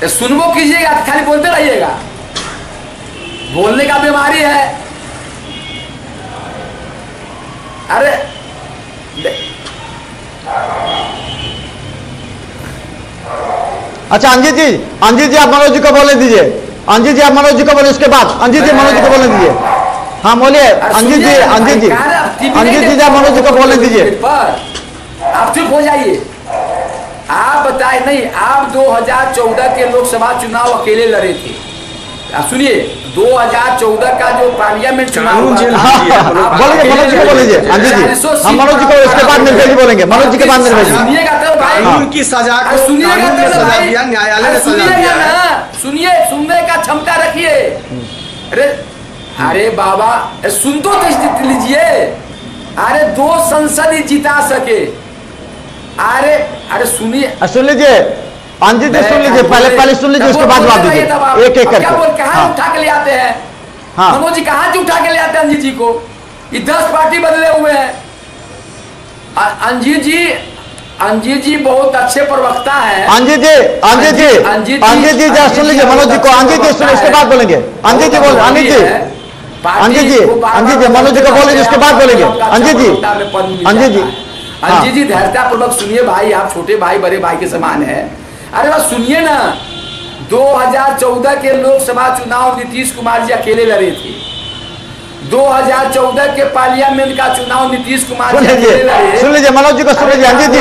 सुनबो कीजिएगा, खाली बोलते रहिएगा, बोलने का बीमारी है। अरे अच्छा अंजीत जी आप मनोज जी को बोलने दीजिए। अंजीत जी आप मनोज जी को बोले, उसके बाद अंजीत जी मनोज जी को बोलने दीजिए। हाँ बोलिए अंजीत जी आप मनोज जी को बोलने दीजिए। आप चुप हो जाइए। आप बताए नहीं, आप 2014 के लोकसभा चुनाव अकेले लड़े थे। सुनिए 2014 का जो पार्लियामेंट चुनाव बोलेंगे मनोज जी को बोल लीजिए। अंजीत जी हम मनोज जी को, इसके बाद निर्भय जी बोलेंगे, मनोज जी के बाद निर्भय जी। सुनिएगा तो भाई, उनकी सजा को कानून ने सजा दिया, न्यायालय ने सजा दिया है। सुनिए, सुनने का क्षमता रखिए। अरे बाबा सुन तो लीजिए। अरे 2 संसद ही जिता सके। अरे सुनिए, सुन लीजिए अंजीत जी, सुन लीजिए, पहले सुन लीजिए, उसके बाद जवाब दीजिए एक एक करके। कहाँ उठा के ले आते हैं मनोज जी, कहाँ से उठा के ले आते हैं अंजीत जी को? ये 10 पार्टी बदले हुए हैं। अंजीत जी बहुत अच्छे प्रवक्ता हैं। अंजीत जी जरा सुन लीजिए मनोज जी को। अंजीत जी सुन, उसके बाद बोलेंगे। अंजीत जी बोल, अंजीत जी मनोज जी को बोल लीजिए, उसके बाद बोलेंगे। अंजीत जी धैर्यता पूर्वक सुनिए भाई, आप छोटे भाई बड़े भाई के समान है। अरे बस सुनिए ना, 2014 के लोकसभा चुनाव नीतीश कुमार जी अकेले लड़े थे। 2014 के पार्लियामेंट का चुनाव नीतीश कुमार जी अकेले लड़े। सुन लीजिए मनोज जी को, सुन लीजिए अंजीत जी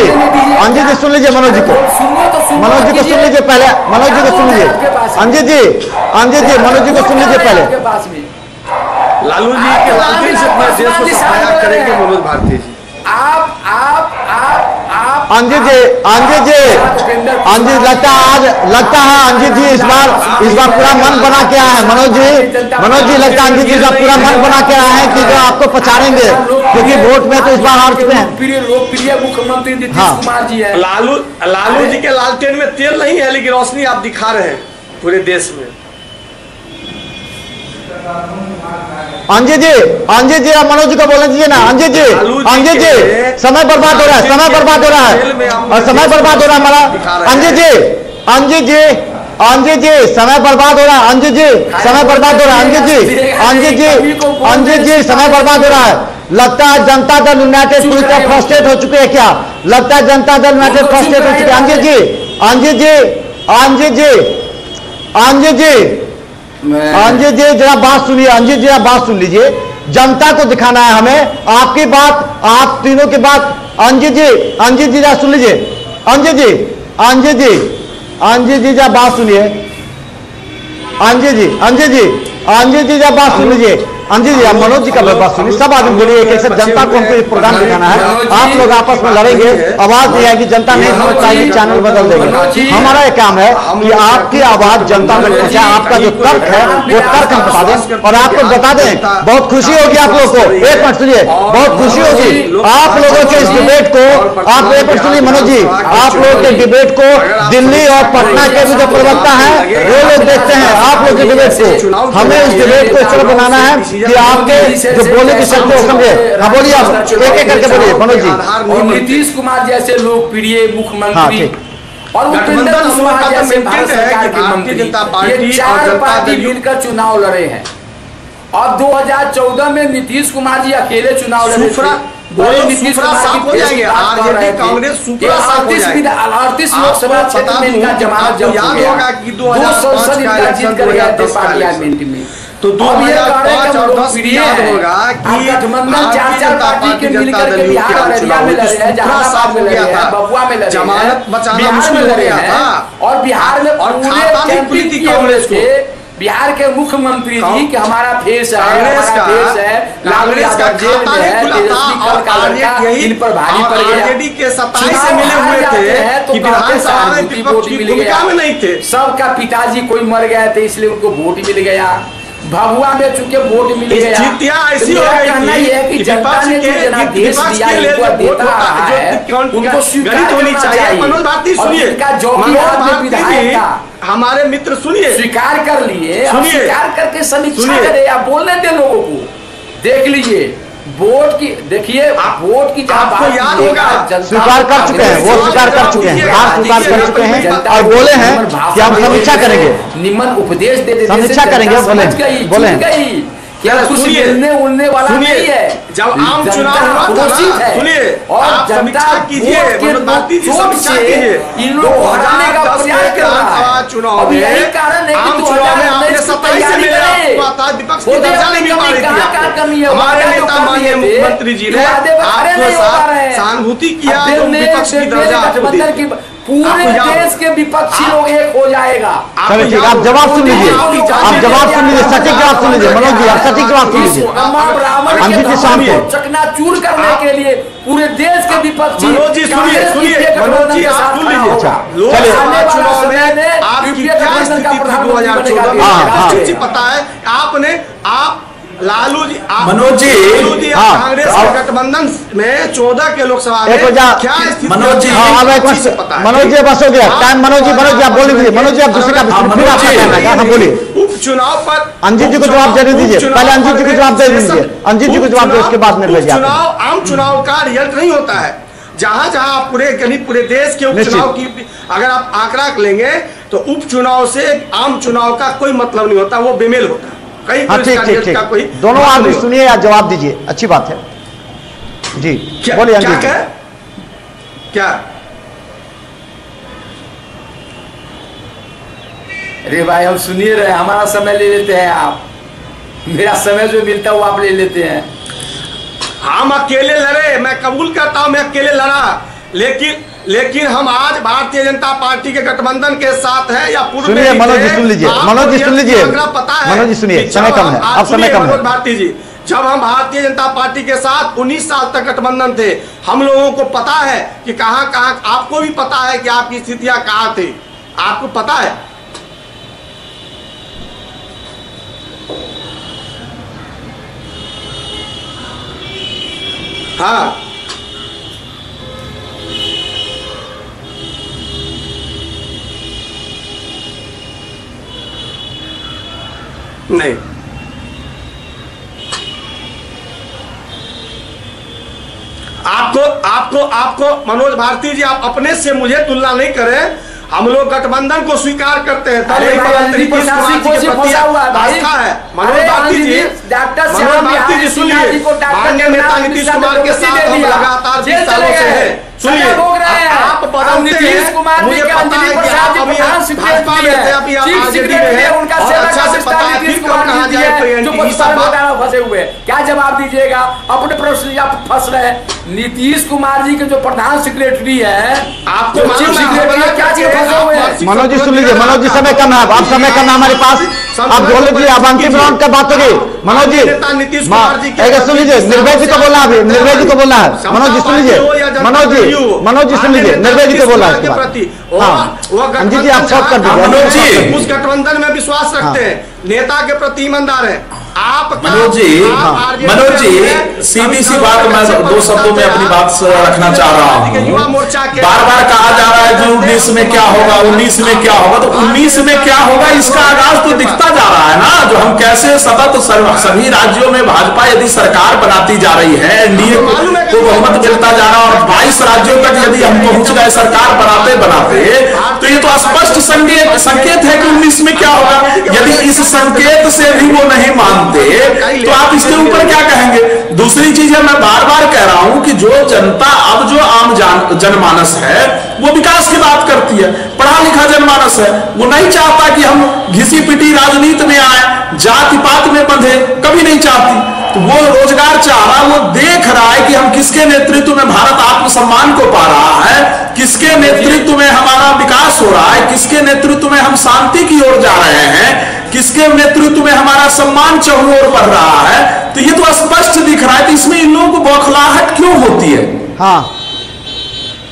सुन लीजिए मनोज जी को। मनोज जी को सुन लीजिए पहले, मनोज जी को सुन लीजिए। अंजीत जी मनोज जी को सुन लीजिए पहले। लालू जी के लालटेन से अपने देश को सफाया करेंगे मनोज भारती जी। आप अंजीत लगता है अंजीत जी इस बार पूरा मन बना के आए हैं। मनोज जी लगता है अंजीत जी का पूरा मन बना के आए हैं कि जो आपको पछाड़ेंगे, क्योंकि वोट में तो इस बार हार चुके हैं। लोकप्रिय मुख्यमंत्री नीतीश कुमार जी है। लालू जी के लालटेन में तेल नहीं है, लेकिन रोशनी आप दिखा रहे हैं पूरे देश में। अंजीत जी आप मनोज जी को बोलने दीजिए ना। अंजीत जी समय बर्बाद हो रहा है, समय बर्बाद हो रहा है हमारा। अंजीत जी समय बर्बाद हो रहा है। अंजीत जी समय बर्बाद हो रहा है। लगता है जनता दल यूनाइटेड पूरी तरह फ्रस्ट्रेट हो चुके हैं क्या? लगता है जनता दल यूनाइटेड फ्रस्ट्रेट हो चुके हैं। अंजीत जी जरा बात सुनिए। अंजीत जी आप बात सुन लीजिए। जनता को दिखाना है हमें, आपकी बात, आप तीनों की बात अंजित जी जा सुन लीजिए। अंजित जी जा बात सुनिए। अंजित जी जा बात सुन लीजिए। अंजित जी, आप मनोज जी का बात सुनिए। सब आदमी बोलिए कि जनता को हमको प्रोग्राम दिखाना है। आप लोग आपस में लड़ेंगे, आवाज नहीं आएगी, जनता नहीं समझ पाएगी, चैनल बदल देंगे। हमारा ये काम है कि आपकी आवाज जनता तक पहुंचाए। आपका जो तर्क है वो तर्क हम बता दें और आपको बता दें। बहुत खुशी होगी आप लोगों को। एक मिनट सुनिए, बहुत खुशी होगी आप लोगों के इस डिबेट को। आप एक मिनट सुनिए मनोज जी, आप लोगों के डिबेट को दिल्ली और पटना के भी जो प्रवक्ता है वो लोग देखते हैं आप लोग के डिबेट को। हमें इस डिबेट को इस तरह बनाना है कि आपके जो बोले की शक्ति हो समझे। हाँ बोलिए, आप एक करके बोलिए मनोज जी। और नीतीश कुमार जैसे लोकप्रिय मुख्यमंत्री और उपेंद्र कुशवाहा जैसे भारत सरकार के मंत्री, ये चार पार्टी मिलकर चुनाव लड़े हैं। और 2014 में नीतीश कुमार जी अकेले चुनाव लड़े थे। नीतीश कांग्रेस 38 लोकसभा क्षेत्र में इनका जमानत जब्त हो गया। 2 संसद इनका जीत कर गया थे पार्लियामेंट में। तो 2005 और 10 याद होगा कि गठबंधन 4 पार्टी के मिलकर के बिहार और हरियाणा में लड़े हैं, जहानाबाद में लड़े हैं, बबुआ में लड़े हैं, जमानत बचाना मुश्किल हो गया था। और बिहार में पूरे कांग्रेस के बिहार के मुख्यमंत्री जी कि हमारा फेस है, हमारा फेस है, लालू यादव जेल में है, इन पर भारी पड़ गया। आरजेडी के 27 से मिले हुए थे कि विधानसभा में विपक्ष की भूमिका में नहीं थे। सबका पिताजी कोई मर गया थे इसलिए उनको वोट मिल गया। भभुआ में चूंकि वोट मिल गया। ऐसी हो गई कि जनता ने जो जनादेश दिया इनको देता रहा है, उनको स्वीकार होनी चाहिए। मनोज भारती सुनिए, हमारे मित्र सुनिए, स्वीकार कर लिए, स्वीकार करके समीक्षा करे या बोलने दे लोगों को। देख लीजिए वोट की, देखिए वोट की आपको याद होगा स्वीकार कर चुके हैं, वो स्वीकार कर चुके हैं, स्वीकार कर चुके हैं और बोले हैं कि हम समीक्षा करेंगे, निम्न उपदेश दे देते, समीक्षा करेंगे, बोले क्या कुछ मिलने उड़ने वाला नहीं है। जब आम चुनाव हुआ था, सुनिए आप समीक्षा कीजिए, मनोज भारती जी समीक्षा कीजिए। इन लोगों को हटाने का प्रयास कर रहा है। चुनाव में यही कारण है कि आम चुनाव में आपने 27 से मिले हुआ था, विपक्ष की दर्जा नहीं मिल पा रही थी। हमारे नेता माननीय मुख्यमंत्री जी ने आपके साथ सहानुभूति किया तो विपक्ष की दर्जा आपको दी। पूरे देश के विपक्षी लोग एक हो जाएगा। चलिए ठीक, आप जवाब सुन लीजिए, आप जवाब सुन लीजिए, सटीक जवाब सुन लीजिए मनोज जी, आप सटीक जवाब सुन लीजिए। अंजित जी शाम को चकनाचूर करने के लिए पूरे देश के विपक्षी मनोज जी सुनिए, मनोज जी आप सुन लीजिए। चलिए चुनाव में आपकी क्या स्थिति थी 2014 में पता है आपने, आप लालू जी, मनोज जी, कांग्रेस के गठबंधन में 14 के लोकसभा में क्या स्थिति? मनोज जी, मनोज जी बस हो गया टाइम। मनोज जी आप बोल लीजिए, मनोज जी आप दूसरे का बोलिए। उपचुनाव पर अंजित जी को जवाब दे दीजिए, पहले अंजित जी को जवाब दे दीजिए, अंजित जी को जवाब दे, उसके बाद में चुनाव आम चुनाव का रिजल्ट नहीं होता है। जहां जहां आप पूरे देश के उपचुनाव की अगर आप आंकड़ा लेंगे तो उपचुनाव से आम चुनाव का कोई मतलब नहीं होता, वो बेमेल होता है। हाँ ठीक, दोनों आदमी सुनिए या जवाब दीजिए, अच्छी बात है जी। बोलिए अंजित जी। क्या? अरे भाई हम सुनिए रहे, हमारा समय ले लेते हैं आप, मेरा समय जो मिलता है वो आप ले लेते हैं। हम अकेले लड़े, मैं कबूल करता हूं मैं अकेले लड़ा, लेकिन हम आज भारतीय जनता पार्टी के गठबंधन के साथ है या पूर्व में। मनोज जी सुन लीजिए, मनोज जी सुन लीजिए, पता है मनोज जी सुनिए, समय कम है, अब समय कम है। भारती जी, जब हम भारतीय जनता पार्टी के साथ 19 साल तक गठबंधन थे, हम लोगों को पता है कि कहां कहां, आपको भी पता है कि आपकी स्थितियां कहां थी, आपको पता है। हाँ नहीं, आपको मनोज भारती जी, आप अपने से मुझे तुलना नहीं करें। हम लोग गठबंधन को स्वीकार करते हैं, तब मुख्यमंत्री नीतीश कुमार जी के प्रति आस्था है। मनोज भारती जी, सुनिए, माननीय नेता नीतीश कुमार के साथ हम लगातार 20 सालों से हैं। सुनिए, आप बदलते नीतीश हैं। कुमार मुझे जी पता अंजलि है कि प्रसाद जी आप अभी प्रधान भाजपा में थे, अभी आप चीफ आरजेडी में सेक्रेटरी हैं, उनका और सेवा अच्छा का से सिस्टम पता है नीतीश फिर कुमार कहाँ जी जाए दिए, जो ये सब पुष्पा बात। घोटाला में फंसे हुए हैं। क्या जवाब दीजिएगा? अपने प्रश्न आप फंस रहे हैं। नीतीश कुमार जी के जो प्रधान सेक्रेटरी है, आपको जो चीफ सेक्रेटरी है, क्या चीज फंसे हुए हैं? मनोज जी सुन लीजिए, मनोज जी समय कम है, आप समय कम है हमारे पास, आप बोल लीजिए, अब अंतिम राउंड का बात होगी। मनोज जी सुन लीजिए, निर्भय जी को बोलना है, निर्भय जी को बोलना है। मनोज जी सुन लीजिए, मनोज जी सुन लीजिए, निर्भय जी को बोलना है इसके बाद। अंजित जी आप शॉर्ट कर दीजिए। उस गठबंधन में विश्वास रखते हैं, नेता के प्रति ईमानदार है। आप मनोज जी सीधी सी बात मैं 2 शब्दों में अपनी बात रखना चाह रहा हूँ। बार बार कहा जा रहा है कि 19 में क्या होगा, 19 में क्या होगा, तो 19 में क्या होगा इसका आगाज तो दिखता जा रहा है ना। जो हम कैसे सतत सभी राज्यों में भाजपा यदि सरकार बनाती जा रही है, एनडीए को बहुमत मिलता जा रहा है, और 22 राज्यों तक यदि हम पहुंच गए सरकार बनाते बनाते, तो ये तो स्पष्ट संकेत है कि 19 में क्या होगा। यदि इस संकेत से भी वो नहीं मानते तो आप इसके ऊपर क्या कहेंगे? दूसरी चीज है, मैं बार बार कह रहा हूं कि जो जनता, अब जो आम जनमानस है वो विकास की बात करती है, पढ़ा लिखा जनमानस है, वो नहीं चाहता कि हम घिसी पिटी राजनीति में आए, जाति पात में बंधे, कभी नहीं चाहती। तो वो रोजगार चाह रहा, वो देख रहा है कि हम किसके नेतृत्व में भारत आत्मसम्मान को पा रहा है, किसके नेतृत्व में हमारा विकास हो रहा है, किसके नेतृत्व में हम शांति की ओर जा रहे हैं, किसके नेतृत्व में हमारा सम्मान चहुओर बढ़ रहा है। तो ये तो स्पष्ट दिख रहा है। तो इसमें इन लोगों को बौखलाहट क्यों होती है? हाँ,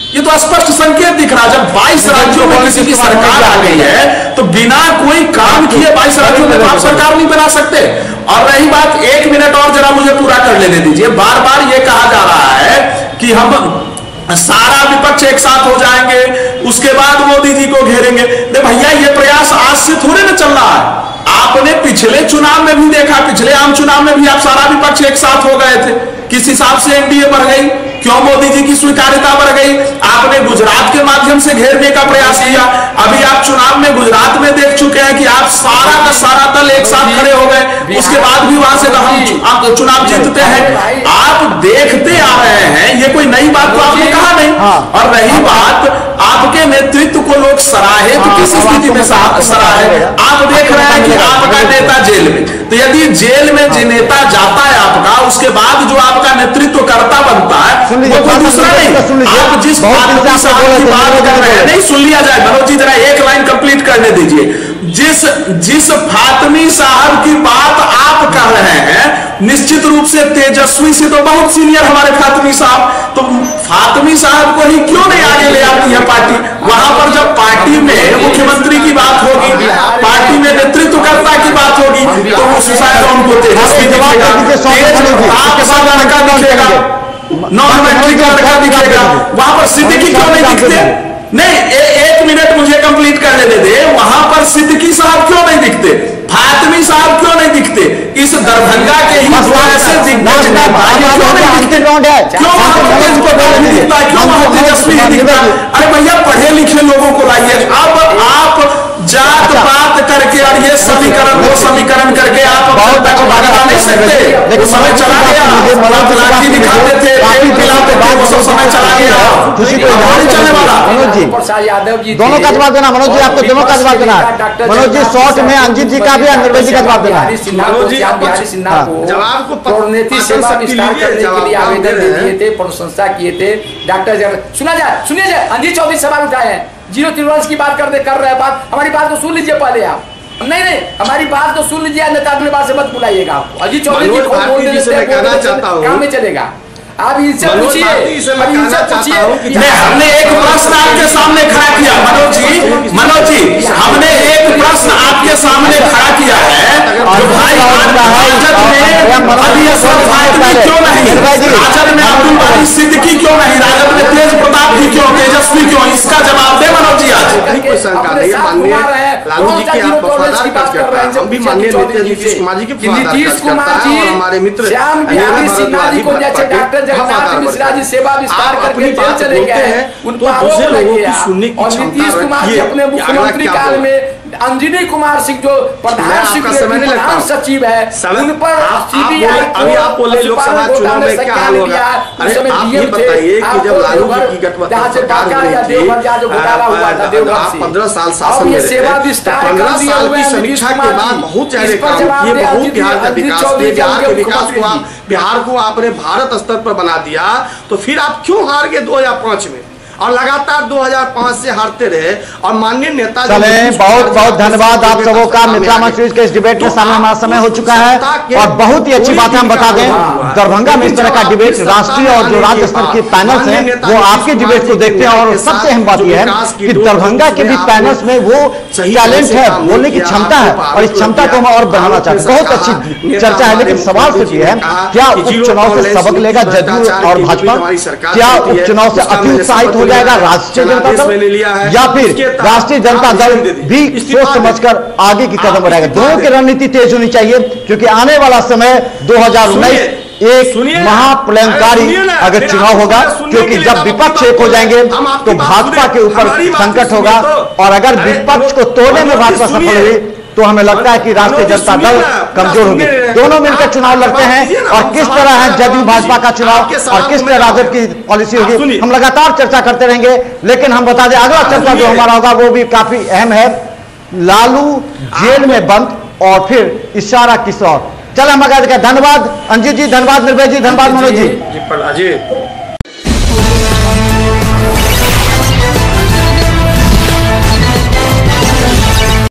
ये तो स्पष्ट संकेत दिख रहा है। जब 22 राज्यों में किसी की सरकार आ गई है तो बिना कोई काम किए 22 राज्यों में तो आप सरकार नहीं बना सकते। और रही बात, 1 मिनट और जरा मुझे पूरा कर लेने दीजिए। बार बार ये कहा जा रहा है कि हम सारा विपक्ष एक साथ हो जाएंगे, उसके बाद मोदी जी को घेरेंगे। दे भैया, ये प्रयास आज से थोड़े ना चल रहा है। आपने पिछले चुनाव में भी देखा, पिछले आम चुनाव में भी आप सारा विपक्ष एक साथ हो गए थे। किस हिसाब से एनडीए बढ़ गई, क्यों मोदी जी की स्वीकार्यता बढ़ गई? आपने गुजरात के माध्यम से घेरने का प्रयास किया। अभी आप चुनाव में गुजरात में देख चुके हैं कि आप सारा का सारा दल एक साथ खड़े हो गए, उसके बाद भी वहां से हम चुनाव जीतते हैं। आप देखते आ रहे हैं, ये कोई नई बात तो आपने कहा नहीं। और रही बात, आपके नेतृत्व को लोग सराहे तो किस स्थिति में सराहे? आप देख रहे हैं कि आपका नेता जेल में, तो यदि जेल में जो नेता जाता है आपका, उसके बाद जो आपका नेतृत्व करता बनता है वो कोई दूसरा नहीं। आप जिस फातमी साहब की बात कर रहे हैं, नहीं सुन लिया जाए मनोज जी, जरा एक लाइन कंप्लीट करने दीजिए। जिस फातमी साहब की बात आप कर रहे हैं, निश्चित रूप से तेजस्वी से तो बहुत सीनियर हमारे फातमी साहब, तो फातमी साहब को ही क्यों नहीं आगे ले आती है पार्टी? वहां पर जब पार्टी में मुख्यमंत्री की बात होगी, पार्टी में नेतृत्वकर्ता की बात होगी, तो उस शायद उनको तेजस्वी दिखेगा, लड़का दिखेगा, नॉन मैट्रिक का लड़का दिखेगा। वहां पर सिद्दीकी क्यों नहीं दिखते? नहीं, 1 मिनट मुझे कंप्लीट कर लेने दे। वहां पर सिद्दीकी साहब क्यों नहीं दिखते? फातमी साहब क्यों नहीं दिखते? इस दरभंगा के ही ऐसे दिग्गज नेता क्यों नहीं दिखते? क्यों वहां तेजस्वी दिखता? अरे भैया, पढ़े लिखे लोगों को लाइए। अब आप जात पात करके और ये समीकरण वो समीकरण करके आप जनता को भगा नहीं सकते। लेकिन समय चला गया, लाठी दिखाते थे, समय चला गया, नहीं चलने वाला। मनोज जी, यादव जी दोनों का जवाब देना। मनोज जी, आपको दोनों का जवाब देना है। मनोज जी, शॉर्ट में अंजित जी का भी, निर्भय जी का जवाब देना है। बिहारी सिन्हा को जवाब को प्रोन्नति सेवा विस्तार करने के लिए आवेदन दे दिए थे, प्रशंसा किए थे। डॉक्टर सुनिए जाए, अंजित चौधरी सवाल उठाए हैं, 0 टॉलरेंस की बात कर रहे हैं। बात, हमारी बात को सुन लीजिए पहले आप। नहीं, हमारी बात तो सुन लीजिए, अन्यथा अगले बार से मत बुलाइएगा आपको। अजीत चौधरी जी काम में चलेगा। आप इनसे पूछिए, हमने एक प्रश्न आपके सामने खड़ा किया। मनोज जी, हमने एक प्रश्न आपके सामने खड़ा किया है। क्यों नहीं राजद में अब्दुल बारी सिद्दीकी क्यों नहीं? राजद में तेज प्रताप भी क्यों, तेजस्वी क्यों? इसका जवाब दे मनोज जी। आज कोई शंका नहीं, लालू जी की आप वफादार कार्यकर्ता हैं, हम भी माननीय नीतीश कुमार जी के नीतीश कुमार जी, हमारे मित्र श्याम बिहारी सिन्हा जी को, जैसे डॉक्टर जगन्नाथ मिश्रा जी सेवा विस्तार करके जेल चले गए हैं, उनको दूसरे लोगों की सुनने की क्षमता रखिए। नीतीश कुमार जी अपने मुख्यमंत्री काल में अंजनी कुमार सिंह जो प्रधान सचिव है उन पर सीबीआई अभी आप बोले लोकसभा चुनाव में क्या हाल होगा। अरे आप ये बताइए कि जब लालू की गठबंधन सरकार हुई थी, आप 15 साल शासन में रहे, 15 साल की समीक्षा के बाद बहुत सारे काम किए, बहुत बिहार का विकास किए, बिहार के विकास को आप बिहार को आपने भारत स्तर पर बना दिया, तो फिर आप क्यों हार गए 2005 में और लगातार 2005 से हारते रहे। और माननीय नेता चले, बहुत बहुत धन्यवाद आप सबों का। मिथिला मंच के इस डिबेट में सामने हमारा समय हो चुका है और बहुत ही अच्छी बात है। हम बता दें, दरभंगा में इस तरह का डिबेट राष्ट्रीय और जो राज्य स्तर के पैनल्स हैं वो आपके डिबेट को देखते हैं। और सबसे अहम बात यह है कि दरभंगा के भी पैनल्स में वो टैलेंट है, बोलने की क्षमता है और इस क्षमता को हम और बढ़ाना चाहते हैं। बहुत अच्छी चर्चा है, लेकिन सवाल सिर्फ ये है, क्या उपचुनाव से सबक लेगा जदयू और भाजपा? क्या उपचुनाव से अति उत्साहित हो जाएगा राष्ट्रीय जनता दल, या फिर राष्ट्रीय जनता दल भी सोच समझकर आगे की कदम बढ़ाएगा? दोनों की रणनीति तेज होनी चाहिए, क्योंकि आने वाला समय 2019 एक महाप्रलयंकारी अगर चुनाव होगा, क्योंकि जब विपक्ष एक हो जाएंगे तो भाजपा के ऊपर संकट होगा। और अगर विपक्ष को तोड़ने में भाजपा सफल हुई तो हमें लगता है कि राष्ट्रीय जनता दल कमजोर होगी। दोनों मिलकर चुनाव लड़ते हैं और किस तरह है जदयू भाजपा का चुनाव और किस तरह राजद की पॉलिसी होगी, हम लगातार चर्चा करते रहेंगे। लेकिन हम बता दें, अगला चर्चा जो हमारा होगा वो भी काफी अहम है, लालू जेल में बंद और फिर इशारा किशोर। चलो हम धन्यवाद अंजित जी, धन्यवाद निर्भय जी, धन्यवाद मनोज जी।